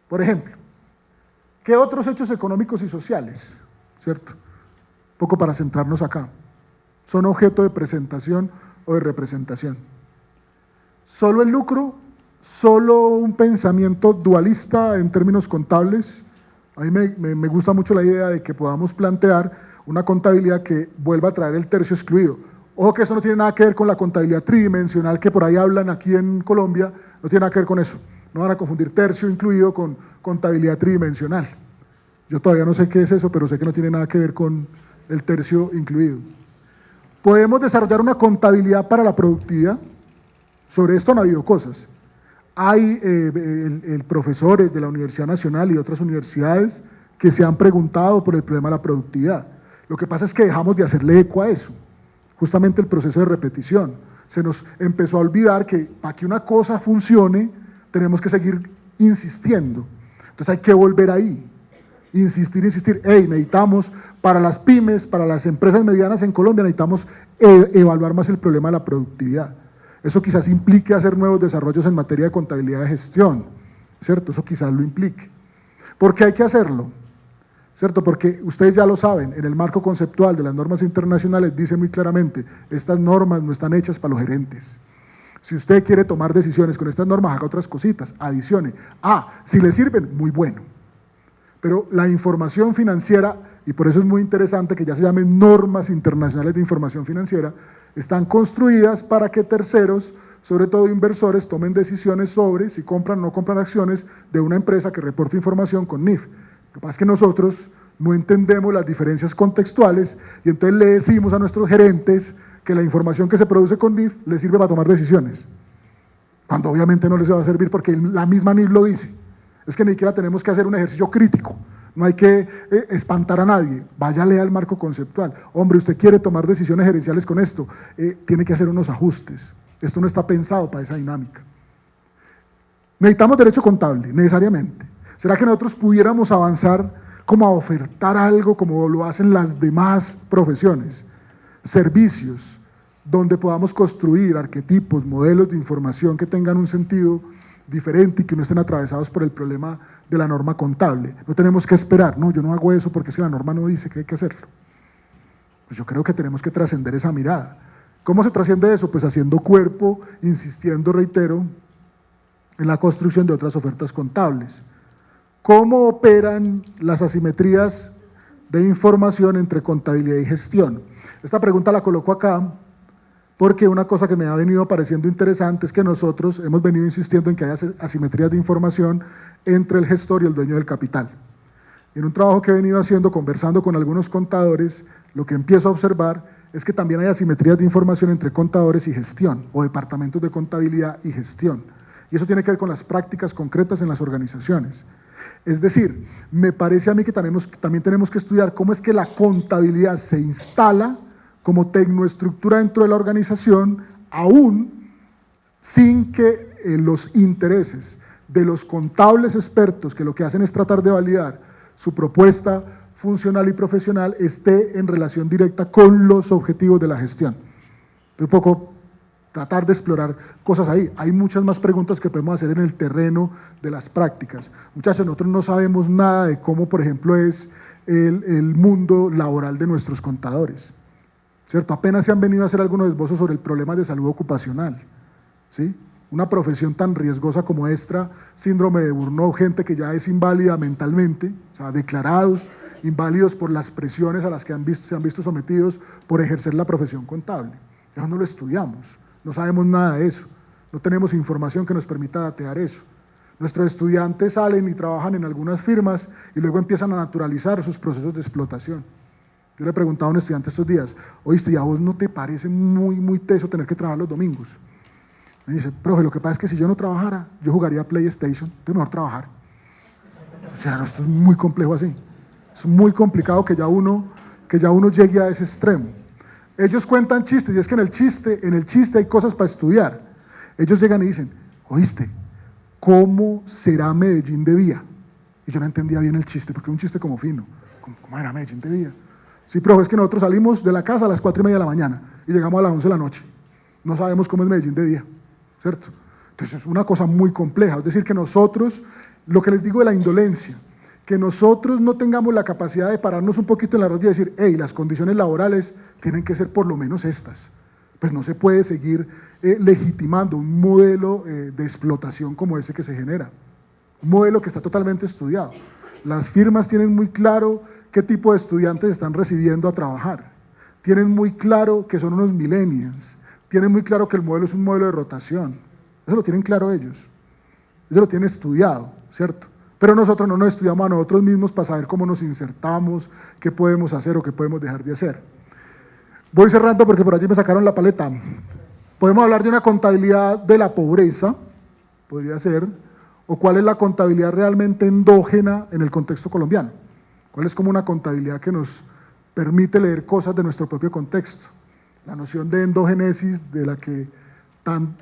Speaker 2: Por ejemplo, ¿qué otros hechos económicos y sociales, cierto? Un poco para centrarnos acá, son objeto de presentación o de representación. ¿Solo el lucro? ¿Solo un pensamiento dualista en términos contables? A mí me gusta mucho la idea de que podamos plantear una contabilidad que vuelva a traer el tercio excluido. Ojo que eso no tiene nada que ver con la contabilidad tridimensional que por ahí hablan aquí en Colombia, no tiene nada que ver con eso. No van a confundir tercio incluido con contabilidad tridimensional. Yo todavía no sé qué es eso, pero sé que no tiene nada que ver con el tercio incluido. Podemos desarrollar una contabilidad para la productividad. Sobre esto han habido cosas. Hay profesores de la Universidad Nacional y otras universidades que se han preguntado por el problema de la productividad. Lo que pasa es que dejamos de hacerle eco a eso, justamente el proceso de repetición. Se nos empezó a olvidar que para que una cosa funcione, tenemos que seguir insistiendo. Entonces hay que volver ahí, insistir. Hey, necesitamos, para las pymes, para las empresas medianas en Colombia, necesitamos evaluar más el problema de la productividad. Eso quizás implique hacer nuevos desarrollos en materia de contabilidad de gestión, ¿cierto? Eso quizás lo implique. ¿Por qué hay que hacerlo? ¿Cierto? Porque ustedes ya lo saben, en el marco conceptual de las normas internacionales dice muy claramente, estas normas no están hechas para los gerentes. Si usted quiere tomar decisiones con estas normas, haga otras cositas, adicione. Si le sirven, muy bueno. Pero la información financiera, y por eso es muy interesante que ya se llamen normas internacionales de información financiera, están construidas para que terceros, sobre todo inversores, tomen decisiones sobre si compran o no compran acciones de una empresa que reporta información con NIF. Lo que pasa es que nosotros no entendemos las diferencias contextuales y entonces le decimos a nuestros gerentes que la información que se produce con NIF les sirve para tomar decisiones, cuando obviamente no les va a servir porque la misma NIF lo dice. Es que ni siquiera tenemos que hacer un ejercicio crítico, no hay que espantar a nadie, vaya a leer el marco conceptual. Hombre, usted quiere tomar decisiones gerenciales con esto, tiene que hacer unos ajustes, esto no está pensado para esa dinámica. Necesitamos derecho contable, necesariamente. ¿Será que nosotros pudiéramos avanzar como a ofertar algo como lo hacen las demás profesiones? Servicios donde podamos construir arquetipos, modelos de información que tengan un sentido diferente y que no estén atravesados por el problema de la norma contable. No tenemos que esperar, no, yo no hago eso porque es que la norma no dice que hay que hacerlo. Pues yo creo que tenemos que trascender esa mirada. ¿Cómo se trasciende eso? Pues haciendo cuerpo, insistiendo, reitero, en la construcción de otras ofertas contables. ¿Cómo operan las asimetrías de información entre contabilidad y gestión? Esta pregunta la coloco acá porque una cosa que me ha venido pareciendo interesante es que nosotros hemos venido insistiendo en que haya asimetrías de información entre el gestor y el dueño del capital. En un trabajo que he venido haciendo, conversando con algunos contadores, lo que empiezo a observar es que también hay asimetrías de información entre contadores y gestión, o departamentos de contabilidad y gestión. Y eso tiene que ver con las prácticas concretas en las organizaciones. Es decir, me parece a mí que también tenemos que estudiar cómo es que la contabilidad se instala como tecnoestructura dentro de la organización, aún sin que los intereses de los contables expertos, que lo que hacen es tratar de validar su propuesta funcional y profesional, esté en relación directa con los objetivos de la gestión. Un poco tratar de explorar cosas ahí. Hay muchas más preguntas que podemos hacer en el terreno de las prácticas. Muchachos, nosotros no sabemos nada de cómo, por ejemplo, es el mundo laboral de nuestros contadores, ¿cierto? Apenas se han venido a hacer algunos esbozos sobre el problema de salud ocupacional, ¿sí? Una profesión tan riesgosa como esta, síndrome de Burnout, gente que ya es inválida mentalmente, o sea, declarados inválidos por las presiones a las que se han visto sometidos por ejercer la profesión contable. Eso no lo estudiamos, no sabemos nada de eso, no tenemos información que nos permita datear eso. Nuestros estudiantes salen y trabajan en algunas firmas y luego empiezan a naturalizar sus procesos de explotación. Yo le preguntaba a un estudiante estos días, oíste, ¿y a vos no te parece muy teso tener que trabajar los domingos? Me dice, profe, lo que pasa es que si yo no trabajara, yo jugaría PlayStation, entonces mejor trabajar. O sea, esto es muy complejo así. Es muy complicado que ya uno llegue a ese extremo. Ellos cuentan chistes, y es que en el chiste hay cosas para estudiar. Ellos llegan y dicen, oíste, ¿cómo será Medellín de día? Y yo no entendía bien el chiste, porque es un chiste como fino. ¿Cómo era Medellín de día? Sí, profe, es que nosotros salimos de la casa a las 4:30 de la mañana y llegamos a las 11 de la noche. No sabemos cómo es Medellín de día, ¿cierto? Entonces es una cosa muy compleja. Es decir, que nosotros, lo que les digo de la indolencia, que nosotros no tengamos la capacidad de pararnos un poquito en la rodilla y decir, hey, las condiciones laborales tienen que ser por lo menos estas. Pues no se puede seguir legitimando un modelo de explotación como ese que se genera. Un modelo que está totalmente estudiado. Las firmas tienen muy claro qué tipo de estudiantes están recibiendo a trabajar. Tienen muy claro que son unos millennials. Tienen muy claro que el modelo es un modelo de rotación. Eso lo tienen claro ellos. ellos lo tienen estudiado, ¿cierto? Pero nosotros no nos estudiamos a nosotros mismos para saber cómo nos insertamos, qué podemos hacer o qué podemos dejar de hacer. Voy cerrando porque por allí me sacaron la paleta. Podemos hablar de una contabilidad de la pobreza, podría ser, o cuál es la contabilidad realmente endógena en el contexto colombiano. Cuál es como una contabilidad que nos permite leer cosas de nuestro propio contexto. La noción de endogénesis de la que tan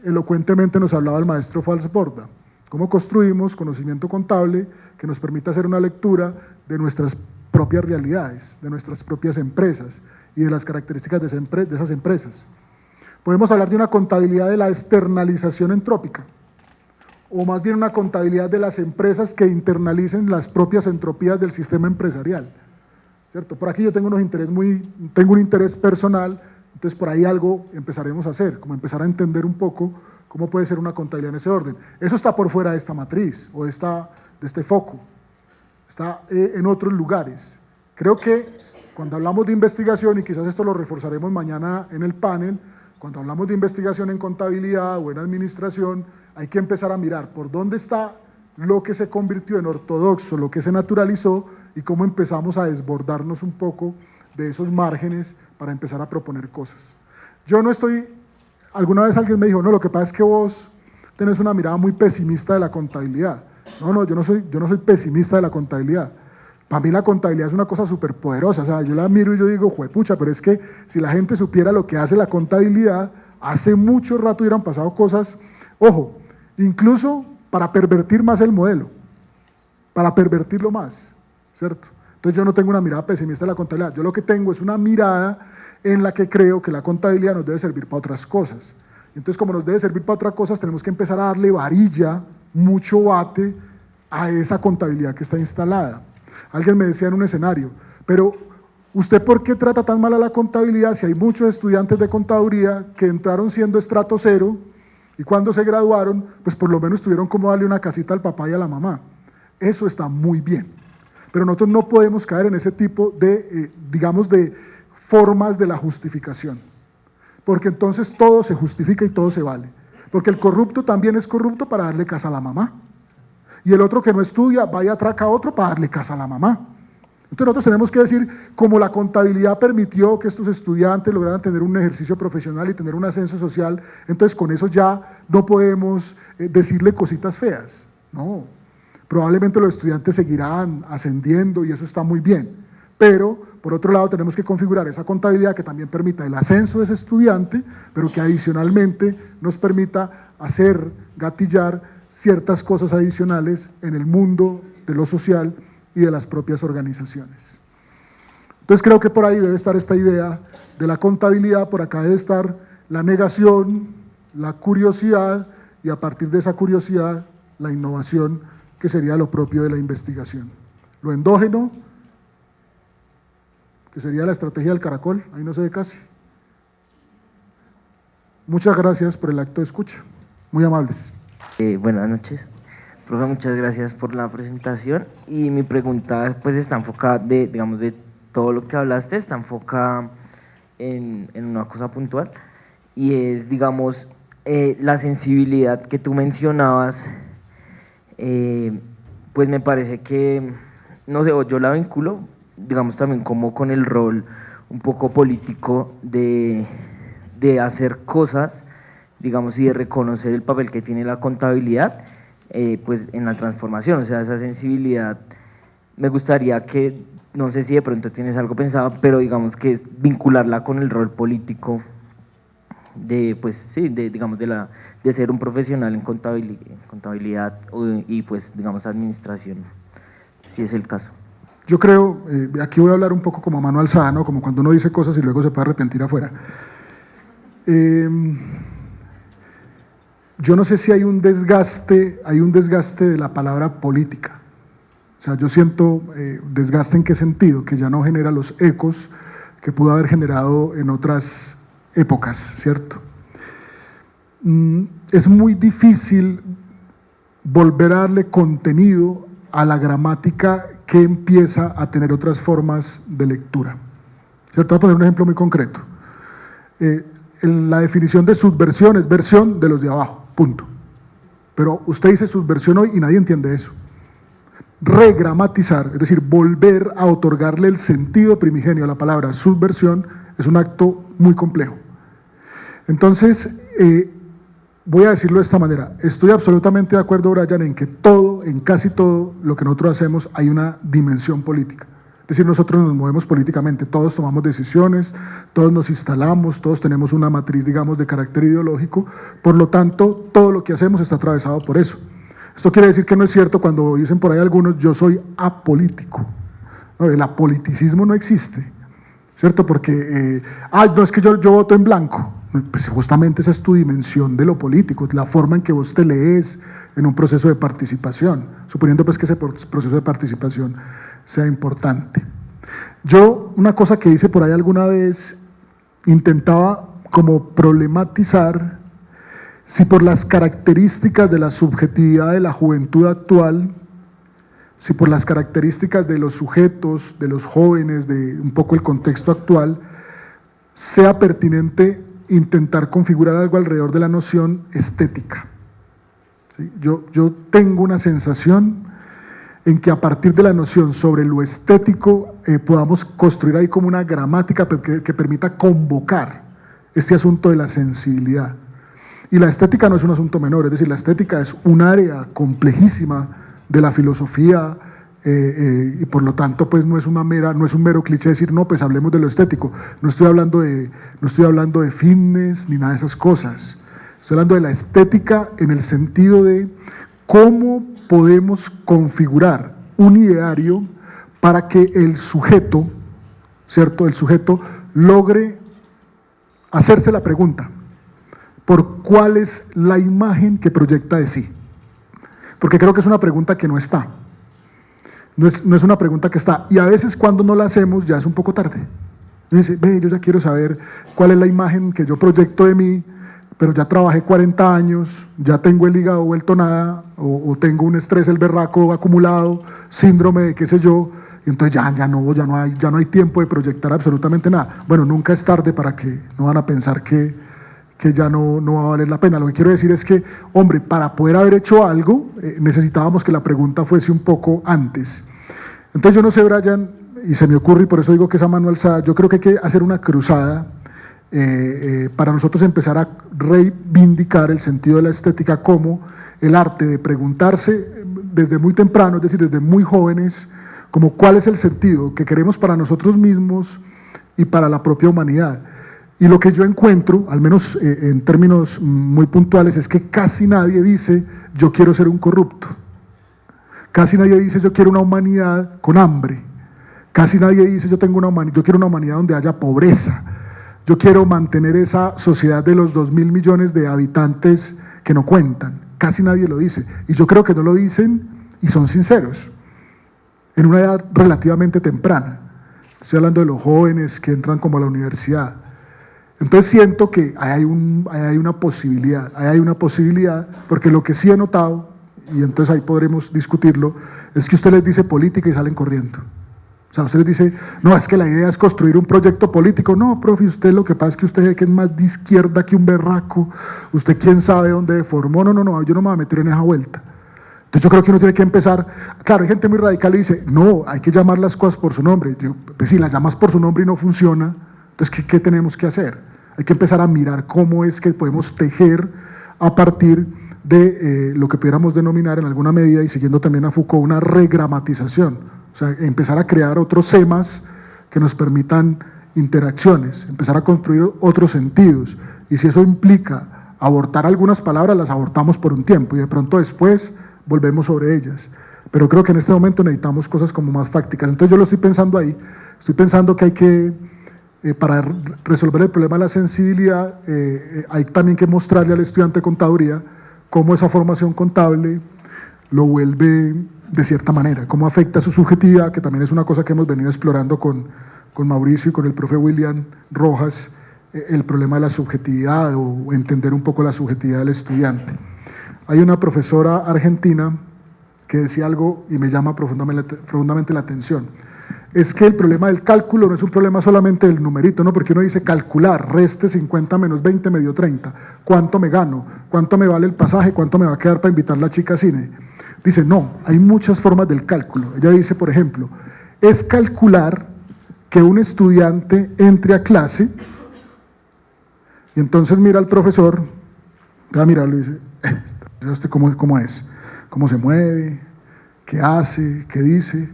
Speaker 2: elocuentemente nos hablaba el maestro Falsborda. Cómo construimos conocimiento contable que nos permita hacer una lectura de nuestras propias realidades, de nuestras propias empresas y de las características de esas empresas. Podemos hablar de una contabilidad de la externalización entrópica, o más bien una contabilidad de las empresas que internalicen las propias entropías del sistema empresarial, ¿cierto? Por aquí yo tengo un interés personal, entonces por ahí algo empezaremos a hacer, como empezar a entender un poco cómo puede ser una contabilidad en ese orden. Eso está por fuera de esta matriz, o de este foco, está en otros lugares. Creo que cuando hablamos de investigación, y quizás esto lo reforzaremos mañana en el panel, cuando hablamos de investigación en contabilidad o en administración, hay que empezar a mirar por dónde está lo que se convirtió en ortodoxo, lo que se naturalizó y cómo empezamos a desbordarnos un poco de esos márgenes para empezar a proponer cosas. Yo no estoy, alguna vez alguien me dijo, no, lo que pasa es que vos tenés una mirada muy pesimista de la contabilidad. No, yo no soy pesimista de la contabilidad. Para mí la contabilidad es una cosa súper poderosa, o sea, yo la miro y yo digo, juepucha, pero es que si la gente supiera lo que hace la contabilidad, hace mucho rato hubieran pasado cosas, ojo, incluso para pervertir más el modelo, para pervertirlo más, ¿cierto? Entonces yo no tengo una mirada pesimista de la contabilidad, yo lo que tengo es una mirada en la que creo que la contabilidad nos debe servir para otras cosas. Entonces como nos debe servir para otras cosas, tenemos que empezar a darle varilla, mucho bate a esa contabilidad que está instalada. Alguien me decía en un escenario, pero ¿usted por qué trata tan mal a la contabilidad si hay muchos estudiantes de contaduría que entraron siendo estrato cero y cuando se graduaron, pues por lo menos tuvieron como darle una casita al papá y a la mamá? Eso está muy bien, pero nosotros no podemos caer en ese tipo de, digamos, de formas de la justificación, porque entonces todo se justifica y todo se vale, porque el corrupto también es corrupto para darle casa a la mamá. Y el otro que no estudia va y atraca a otro para darle casa a la mamá. Entonces nosotros tenemos que decir, como la contabilidad permitió que estos estudiantes lograran tener un ejercicio profesional y tener un ascenso social, entonces con eso ya no podemos decirle cositas feas. No, probablemente los estudiantes seguirán ascendiendo y eso está muy bien, pero por otro lado tenemos que configurar esa contabilidad que también permita el ascenso de ese estudiante, pero que adicionalmente nos permita hacer, gatillar ciertas cosas adicionales en el mundo de lo social y de las propias organizaciones. Entonces creo que por ahí debe estar esta idea de la contabilidad, por acá debe estar la negación, la curiosidad y a partir de esa curiosidad la innovación, que sería lo propio de la investigación. Lo endógeno, que sería la estrategia del caracol, ahí no se ve casi. Muchas gracias por el acto de escucha, muy amables.
Speaker 3: Buenas noches, profe, muchas gracias por la presentación y mi pregunta pues está enfocada digamos, de todo lo que hablaste, está enfocada en una cosa puntual y es, digamos, la sensibilidad que tú mencionabas, pues me parece que, no sé, yo la vinculo, digamos, también como con el rol un poco político de hacer cosas, digamos, y de reconocer el papel que tiene la contabilidad, pues en la transformación, o sea, esa sensibilidad, me gustaría que, no sé si de pronto tienes algo pensado, pero digamos que es vincularla con el rol político de, pues sí, digamos, de ser un profesional en contabilidad y pues, digamos, administración, si es el caso.
Speaker 2: Yo creo, aquí voy a hablar un poco como a mano alzada, ¿no? Como cuando uno dice cosas y luego se puede arrepentir afuera. Yo no sé si hay un desgaste de la palabra política. O sea, yo siento desgaste en qué sentido, que ya no genera los ecos que pudo haber generado en otras épocas, ¿cierto? Es muy difícil volver a darle contenido a la gramática que empieza a tener otras formas de lectura, ¿cierto? Voy a poner un ejemplo muy concreto. La definición de subversión es versión de los de abajo, punto. pero usted dice subversión hoy y nadie entiende eso. Regramatizar, es decir, volver a otorgarle el sentido primigenio a la palabra subversión, es un acto muy complejo. Entonces, voy a decirlo de esta manera, estoy absolutamente de acuerdo, Brian, en que en casi todo lo que nosotros hacemos hay una dimensión política. Es decir, nosotros nos movemos políticamente, todos tomamos decisiones, todos nos instalamos, todos tenemos una matriz, digamos, de carácter ideológico, por lo tanto, todo lo que hacemos está atravesado por eso. Esto quiere decir que no es cierto cuando dicen por ahí algunos, yo soy apolítico. No, el apoliticismo no existe, ¿cierto? Porque, no es que yo voto en blanco. Pues justamente esa es tu dimensión de lo político, la forma en que vos te lees en un proceso de participación, suponiendo pues que ese proceso de participación sea importante. Yo, una cosa que hice por ahí alguna vez, intentaba como problematizar si por las características de la subjetividad de la juventud actual, si por las características de los sujetos, de los jóvenes, de un poco el contexto actual, sea pertinente intentar configurar algo alrededor de la noción estética. ¿Sí? Yo tengo una sensación en que a partir de la noción sobre lo estético podamos construir ahí como una gramática que permita convocar este asunto de la sensibilidad. Y la estética no es un asunto menor, es decir, la estética es un área complejísima de la filosofía y por lo tanto pues no es un mero cliché decir no, pues hablemos de lo estético. No estoy hablando de fitness ni nada de esas cosas. Estoy hablando de la estética en el sentido de cómo podemos configurar un ideario para que el sujeto, ¿cierto? El sujeto logre hacerse la pregunta por cuál es la imagen que proyecta de sí. Porque creo que es una pregunta que no está. No es una pregunta que está. Y a veces cuando no la hacemos ya es un poco tarde. Y dice, yo ya quiero saber cuál es la imagen que yo proyecto de mí, pero ya trabajé 40 años, ya tengo el hígado vuelto nada, o tengo un estrés el berraco acumulado, síndrome de qué sé yo, y entonces ya no hay tiempo de proyectar absolutamente nada. Bueno, nunca es tarde para que no van a pensar que ya no va a valer la pena. Lo que quiero decir es que, hombre, para poder haber hecho algo, necesitábamos que la pregunta fuese un poco antes. Entonces yo no sé, Brian, y se me ocurre, y por eso digo que esa mano alzada, yo creo que hay que hacer una cruzada para nosotros empezar a reivindicar el sentido de la estética como el arte de preguntarse desde muy temprano, es decir, desde muy jóvenes, como cuál es el sentido que queremos para nosotros mismos y para la propia humanidad. Y lo que yo encuentro, al menos en términos muy puntuales, es que casi nadie dice yo quiero ser un corrupto. Casi nadie dice yo quiero una humanidad con hambre. Casi nadie dice yo quiero una humanidad donde haya pobreza. Yo quiero mantener esa sociedad de los 2.000 millones de habitantes que no cuentan. Casi nadie lo dice. Y yo creo que no lo dicen y son sinceros. En una edad relativamente temprana. Estoy hablando de los jóvenes que entran como a la universidad. Entonces siento que hay una posibilidad, porque lo que sí he notado, y entonces ahí podremos discutirlo, es que usted les dice política y salen corriendo. O sea, usted les dice, no, es que la idea es construir un proyecto político. No, profe, usted lo que pasa es que usted ve que es más de izquierda que un berraco, usted quién sabe dónde formó, no, yo no me voy a meter en esa vuelta. Entonces yo creo que uno tiene que empezar, claro, hay gente muy radical y dice, no, hay que llamar las cosas por su nombre. Yo, pues si las llamas por su nombre y no funciona, entonces ¿qué tenemos que hacer? Hay que empezar a mirar cómo es que podemos tejer a partir de lo que pudiéramos denominar en alguna medida, y siguiendo también a Foucault, una regramatización. O sea, empezar a crear otros semas que nos permitan interacciones, empezar a construir otros sentidos. Y si eso implica abortar algunas palabras, las abortamos por un tiempo y de pronto después volvemos sobre ellas. Pero creo que en este momento necesitamos cosas como más fácticas. Entonces yo lo estoy pensando ahí, estoy pensando que hay que, para resolver el problema de la sensibilidad, hay también que mostrarle al estudiante de contaduría cómo esa formación contable lo vuelve de cierta manera, cómo afecta su subjetividad, que también es una cosa que hemos venido explorando con Mauricio y con el profe William Rojas, el problema de la subjetividad o entender un poco la subjetividad del estudiante. Hay una profesora argentina que decía algo y me llama profundamente la atención. es que el problema del cálculo no es un problema solamente del numerito, ¿no? Porque uno dice calcular, reste 50 menos 20 me dio 30, ¿cuánto me gano? ¿Cuánto me vale el pasaje? ¿Cuánto me va a quedar para invitar a la chica a cine? Dice, no, hay muchas formas del cálculo. Ella dice, por ejemplo, es calcular que un estudiante entre a clase y entonces mira al profesor, va a mirarlo y dice, ¿usted cómo es? ¿Cómo se mueve? ¿Qué hace? ¿Qué dice?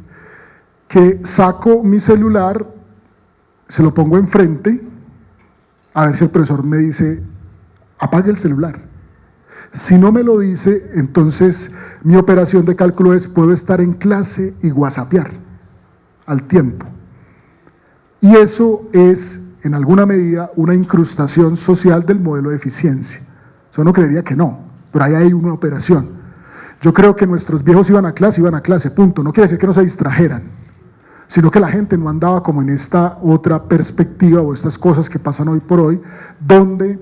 Speaker 2: Que saco mi celular, se lo pongo enfrente, a ver si el profesor me dice, apague el celular. Si no me lo dice, entonces mi operación de cálculo es, puedo estar en clase y whatsappear al tiempo. Y eso es, en alguna medida, una incrustación social del modelo de eficiencia. Yo no creería que no, pero ahí hay una operación. Yo creo que nuestros viejos iban a clase, punto. No quiere decir que no se distrajeran, sino que la gente no andaba como en esta otra perspectiva o estas cosas que pasan hoy por hoy, donde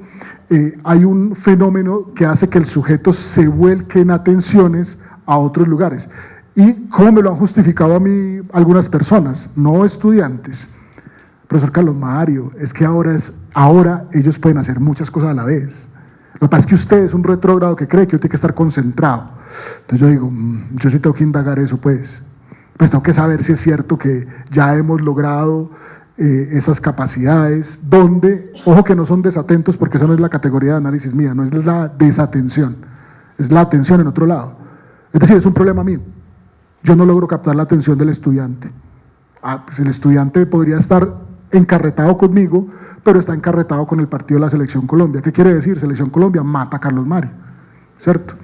Speaker 2: hay un fenómeno que hace que el sujeto se vuelque en atenciones a otros lugares. ¿Y cómo me lo han justificado a mí algunas personas, no estudiantes? Profesor Carlos Mario, es que ahora ellos pueden hacer muchas cosas a la vez. Lo que pasa es que usted es un retrógrado que cree que tiene que estar concentrado. Entonces yo digo, yo sí tengo que indagar eso, pues tengo que saber si es cierto que ya hemos logrado esas capacidades, donde, ojo que no son desatentos, porque eso no es la categoría de análisis mía, no es la desatención, es la atención en otro lado. Es decir, es un problema mío. Yo no logro captar la atención del estudiante. Pues el estudiante podría estar encarretado conmigo, pero está encarretado con el partido de la Selección Colombia. ¿Qué quiere decir? Selección Colombia mata a Carlos Mario, ¿cierto?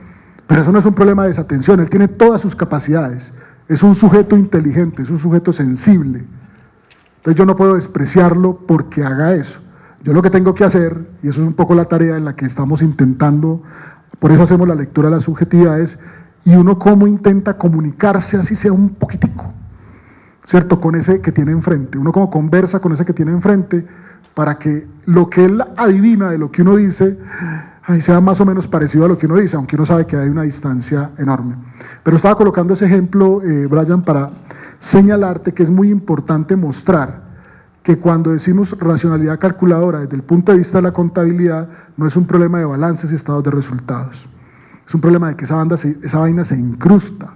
Speaker 2: Pero eso no es un problema de desatención, él tiene todas sus capacidades. Es un sujeto inteligente, es un sujeto sensible. Entonces yo no puedo despreciarlo porque haga eso. Yo lo que tengo que hacer, y eso es un poco la tarea en la que estamos intentando, por eso hacemos la lectura de las subjetividades, y uno cómo intenta comunicarse, así sea un poquitico, ¿cierto? Con ese que tiene enfrente. Uno como conversa con ese que tiene enfrente para que lo que él adivina de lo que uno dice sea más o menos parecido a lo que uno dice, aunque uno sabe que hay una distancia enorme. Pero estaba colocando ese ejemplo, Brian, para señalarte que es muy importante mostrar que cuando decimos racionalidad calculadora desde el punto de vista de la contabilidad, no es un problema de balances y estados de resultados, es un problema de que esa vaina se incrusta,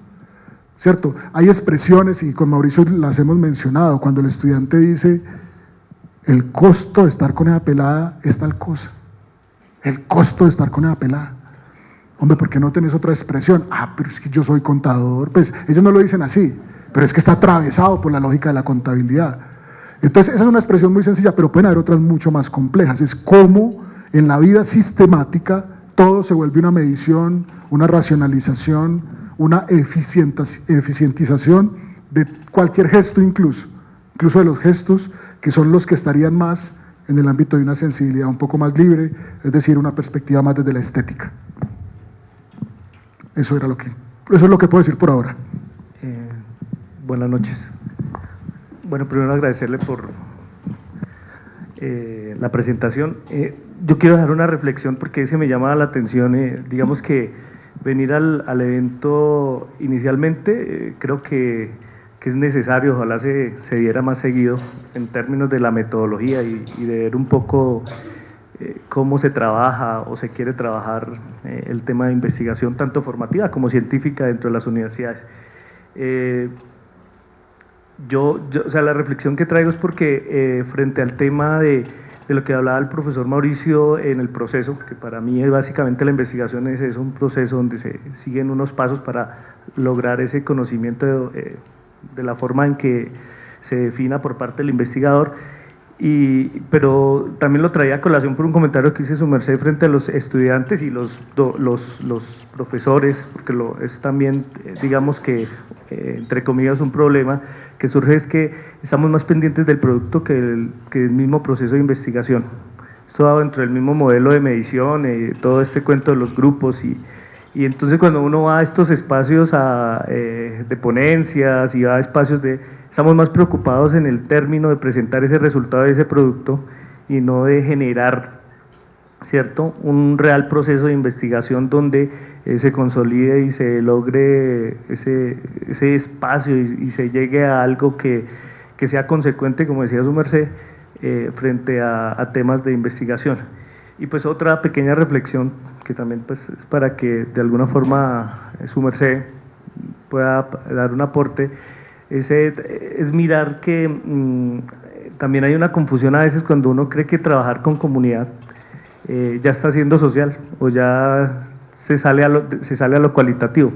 Speaker 2: ¿cierto? Hay expresiones, y con Mauricio las hemos mencionado, cuando el estudiante dice, el costo de estar con esa pelada es tal cosa, el costo de estar con esa pelada. Hombre, ¿por qué no tenés otra expresión? Pero es que yo soy contador. Pues ellos no lo dicen así, pero es que está atravesado por la lógica de la contabilidad. Entonces, esa es una expresión muy sencilla, pero pueden haber otras mucho más complejas. Es cómo en la vida sistemática todo se vuelve una medición, una racionalización, una eficientización de cualquier gesto incluso de los gestos que son los que estarían más en el ámbito de una sensibilidad un poco más libre, es decir, una perspectiva más desde la estética. Eso es lo que puedo decir por ahora.
Speaker 4: Buenas noches. Bueno, primero agradecerle por la presentación. Yo quiero dejar una reflexión porque se me llama la atención, digamos que venir al evento inicialmente, creo que es necesario, ojalá se diera más seguido en términos de la metodología y de ver un poco cómo se trabaja o se quiere trabajar el tema de investigación tanto formativa como científica dentro de las universidades. O sea, la reflexión que traigo es porque frente al tema de lo que hablaba el profesor Mauricio en el proceso, que para mí básicamente la investigación es un proceso donde se siguen unos pasos para lograr ese conocimiento de la forma en que se defina por parte del investigador, pero también lo traía a colación por un comentario que hice su merced frente a los estudiantes y los profesores, porque es también, digamos que, entre comillas, un problema que surge, es que estamos más pendientes del producto que el mismo proceso de investigación. Esto va dentro del mismo modelo de medición, todo este cuento de los grupos, y entonces cuando uno va a estos espacios de ponencias y va a espacios estamos más preocupados en el término de presentar ese resultado de ese producto y no de generar, ¿cierto?, un real proceso de investigación donde se consolide y se logre ese espacio y se llegue a algo que que sea consecuente, como decía su merced, frente a temas de investigación. Y pues otra pequeña reflexión que también pues es para que de alguna forma su merced pueda dar un aporte, es mirar que también hay una confusión a veces cuando uno cree que trabajar con comunidad ya está siendo social o ya se sale a lo cualitativo.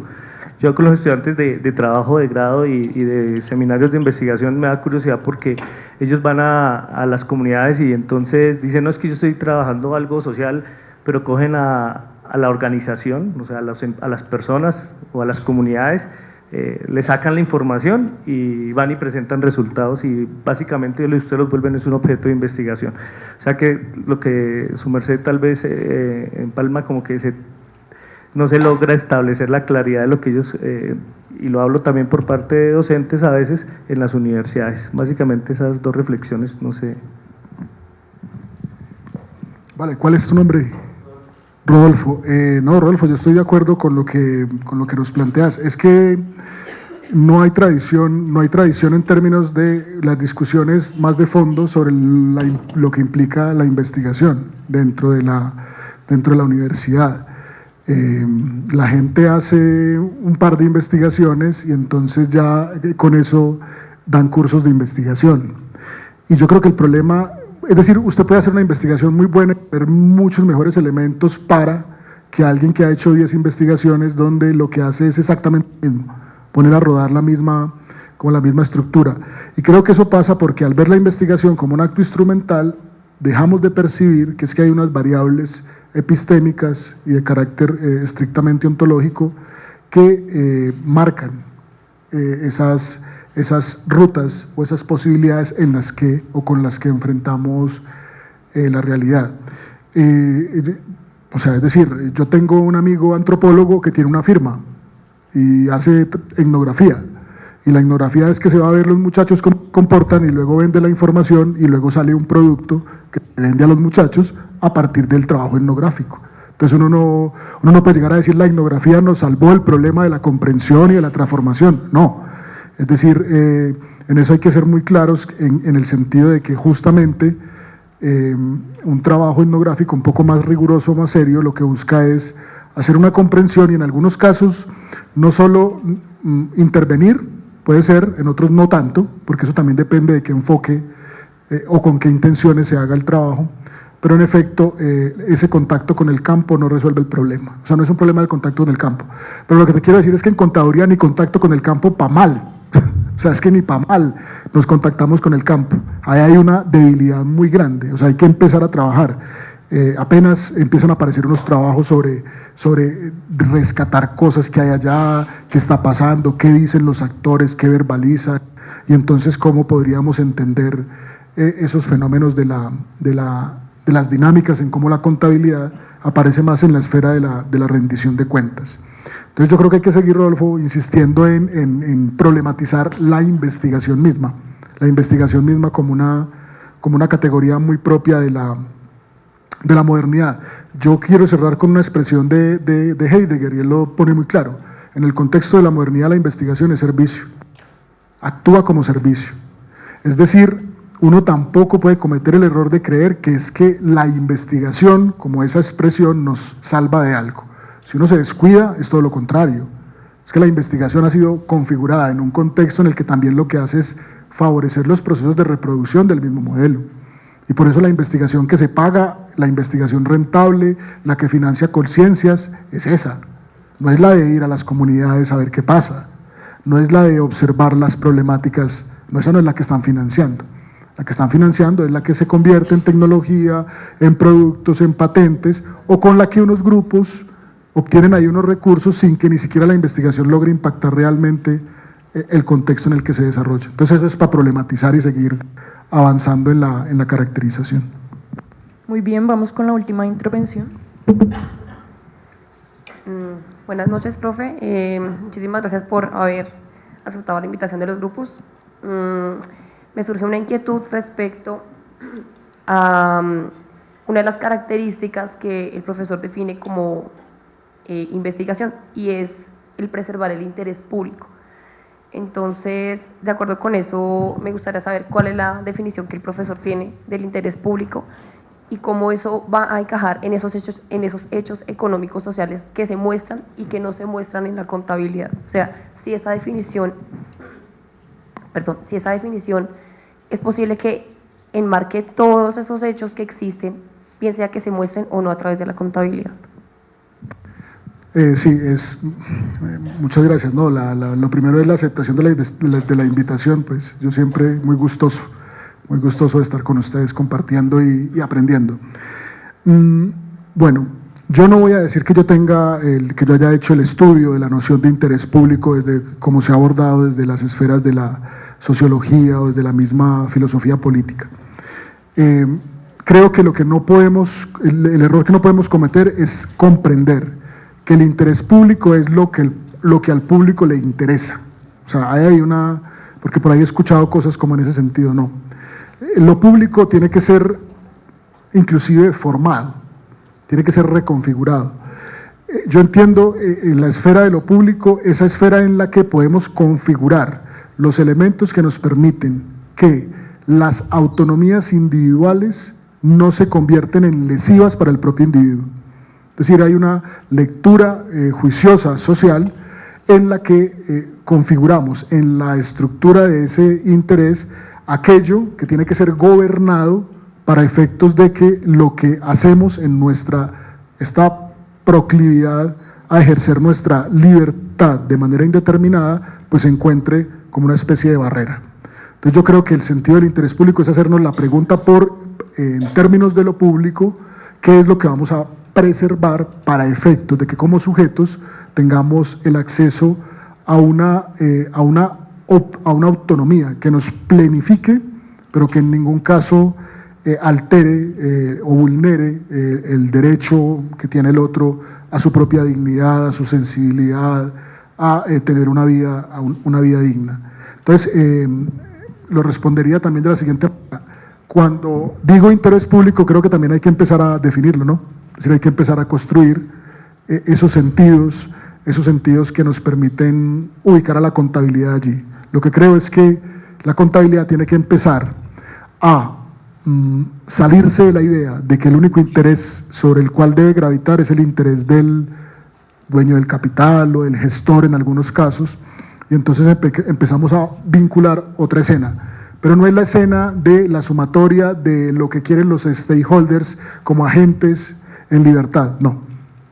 Speaker 4: Yo con los estudiantes de trabajo de grado y de seminarios de investigación me da curiosidad porque ellos van a las comunidades y entonces dicen, no, es que yo estoy trabajando algo social, pero cogen a la organización, o sea, a las personas o a las comunidades, le sacan la información y van y presentan resultados y básicamente ustedes los vuelven es un objeto de investigación. O sea que lo que su merced tal vez empalma como que no se logra establecer la claridad de lo que ellos, y lo hablo también por parte de docentes a veces en las universidades. Básicamente esas dos reflexiones, no sé.
Speaker 2: Vale, ¿cuál es tu nombre? Rodolfo. No, Rodolfo, yo estoy de acuerdo con lo que nos planteas. Es que no hay tradición en términos de las discusiones más de fondo sobre lo que implica la investigación dentro de la universidad. La gente hace un par de investigaciones y entonces ya con eso dan cursos de investigación. Y yo creo que el problema, es decir, usted puede hacer una investigación muy buena y ver muchos mejores elementos para que alguien que ha hecho 10 investigaciones donde lo que hace es exactamente lo mismo, poner a rodar como la misma estructura. Y creo que eso pasa porque al ver la investigación como un acto instrumental, dejamos de percibir que es que hay unas variables epistémicas y de carácter estrictamente ontológico que marcan esas rutas o esas posibilidades en las que o con las que enfrentamos la realidad. O sea, es decir, yo tengo un amigo antropólogo que tiene una firma y hace etnografía. Y la etnografía es que se va a ver los muchachos cómo se comportan y luego vende la información y luego sale un producto que se vende a los muchachos a partir del trabajo etnográfico. Entonces uno no puede llegar a decir la etnografía nos salvó el problema de la comprensión y de la transformación. No. Es decir, en eso hay que ser muy claros en el sentido de que justamente un trabajo etnográfico un poco más riguroso, más serio, lo que busca es hacer una comprensión y en algunos casos no solo intervenir, puede ser, en otros no tanto, porque eso también depende de qué enfoque o con qué intenciones se haga el trabajo, pero en efecto ese contacto con el campo no resuelve el problema, o sea, no es un problema del contacto con el campo, pero lo que te quiero decir es que en contaduría ni contacto con el campo pa' mal, o sea, es que ni pa' mal nos contactamos con el campo, ahí hay una debilidad muy grande, o sea, hay que empezar a trabajar. Apenas empiezan a aparecer unos trabajos sobre rescatar cosas que hay allá, qué está pasando, qué dicen los actores, qué verbalizan, y entonces cómo podríamos entender esos fenómenos de las dinámicas, en cómo la contabilidad aparece más en la esfera de la rendición de cuentas. Entonces yo creo que hay que seguir, Rodolfo, insistiendo en problematizar la investigación misma como una categoría muy propia de la modernidad. Yo quiero cerrar con una expresión de Heidegger, y él lo pone muy claro. En el contexto de la modernidad, la investigación es servicio, actúa como servicio. Es decir, uno tampoco puede cometer el error de creer que es que la investigación, como esa expresión, nos salva de algo. Si uno se descuida, es todo lo contrario. Es que la investigación ha sido configurada en un contexto en el que también lo que hace es favorecer los procesos de reproducción del mismo modelo. Y por eso la investigación que se paga, la investigación rentable, la que financia conciencias, es esa. No es la de ir a las comunidades a ver qué pasa, no es la de observar las problemáticas, esa no es la que están financiando. La que están financiando es la que se convierte en tecnología, en productos, en patentes, o con la que unos grupos obtienen ahí unos recursos sin que ni siquiera la investigación logre impactar realmente el contexto en el que se desarrolla. Entonces eso es para problematizar y seguir avanzando en la caracterización.
Speaker 1: Muy bien, vamos con la última intervención.
Speaker 5: Buenas noches, profe. Muchísimas gracias por haber aceptado la invitación de los grupos. Me surge una inquietud respecto a una de las características que el profesor define como investigación, y es el preservar el interés público. Entonces, de acuerdo con eso, me gustaría saber cuál es la definición que el profesor tiene del interés público y cómo eso va a encajar en esos hechos económicos sociales que se muestran y que no se muestran en la contabilidad. O sea, si esa definición es posible que enmarque todos esos hechos que existen, bien sea que se muestren o no a través de la contabilidad.
Speaker 2: Sí, muchas gracias. No, lo primero es la aceptación de la invitación, pues yo siempre muy gustoso de estar con ustedes compartiendo y aprendiendo. Bueno, yo no voy a decir que yo haya hecho el estudio de la noción de interés público desde cómo se ha abordado desde las esferas de la sociología o desde la misma filosofía política. Creo que el error que no podemos cometer es comprender que el interés público es lo que al público le interesa. O sea, porque por ahí he escuchado cosas como en ese sentido, no. Lo público tiene que ser inclusive formado, tiene que ser reconfigurado. Yo entiendo en la esfera de lo público, esa esfera en la que podemos configurar los elementos que nos permiten que las autonomías individuales no se convierten en lesivas para el propio individuo. Es decir, hay una lectura juiciosa social en la que configuramos en la estructura de ese interés aquello que tiene que ser gobernado para efectos de que lo que hacemos en esta proclividad a ejercer nuestra libertad de manera indeterminada, pues se encuentre como una especie de barrera. Entonces yo creo que el sentido del interés público es hacernos la pregunta en términos de lo público, ¿qué es lo que vamos a preservar para efectos de que como sujetos tengamos el acceso a una autonomía que nos plenifique, pero que en ningún caso altere o vulnere el derecho que tiene el otro a su propia dignidad, a su sensibilidad, a tener una vida digna. Entonces, lo respondería también de la siguiente manera. Cuando digo interés público, creo que también hay que empezar a definirlo, ¿no? Es decir, hay que empezar a construir esos sentidos que nos permiten ubicar a la contabilidad allí. Lo que creo es que la contabilidad tiene que empezar a salirse de la idea de que el único interés sobre el cual debe gravitar es el interés del dueño del capital o del gestor en algunos casos, y entonces empezamos a vincular otra escena. Pero no es la escena de la sumatoria de lo que quieren los stakeholders como agentes en libertad, no.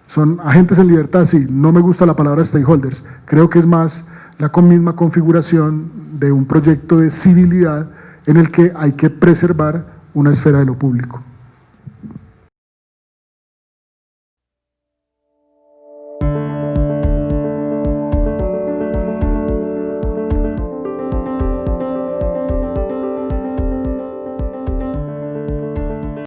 Speaker 2: Son agentes en libertad, sí, no me gusta la palabra stakeholders, creo que es más la misma configuración de un proyecto de civilidad en el que hay que preservar una esfera de lo público.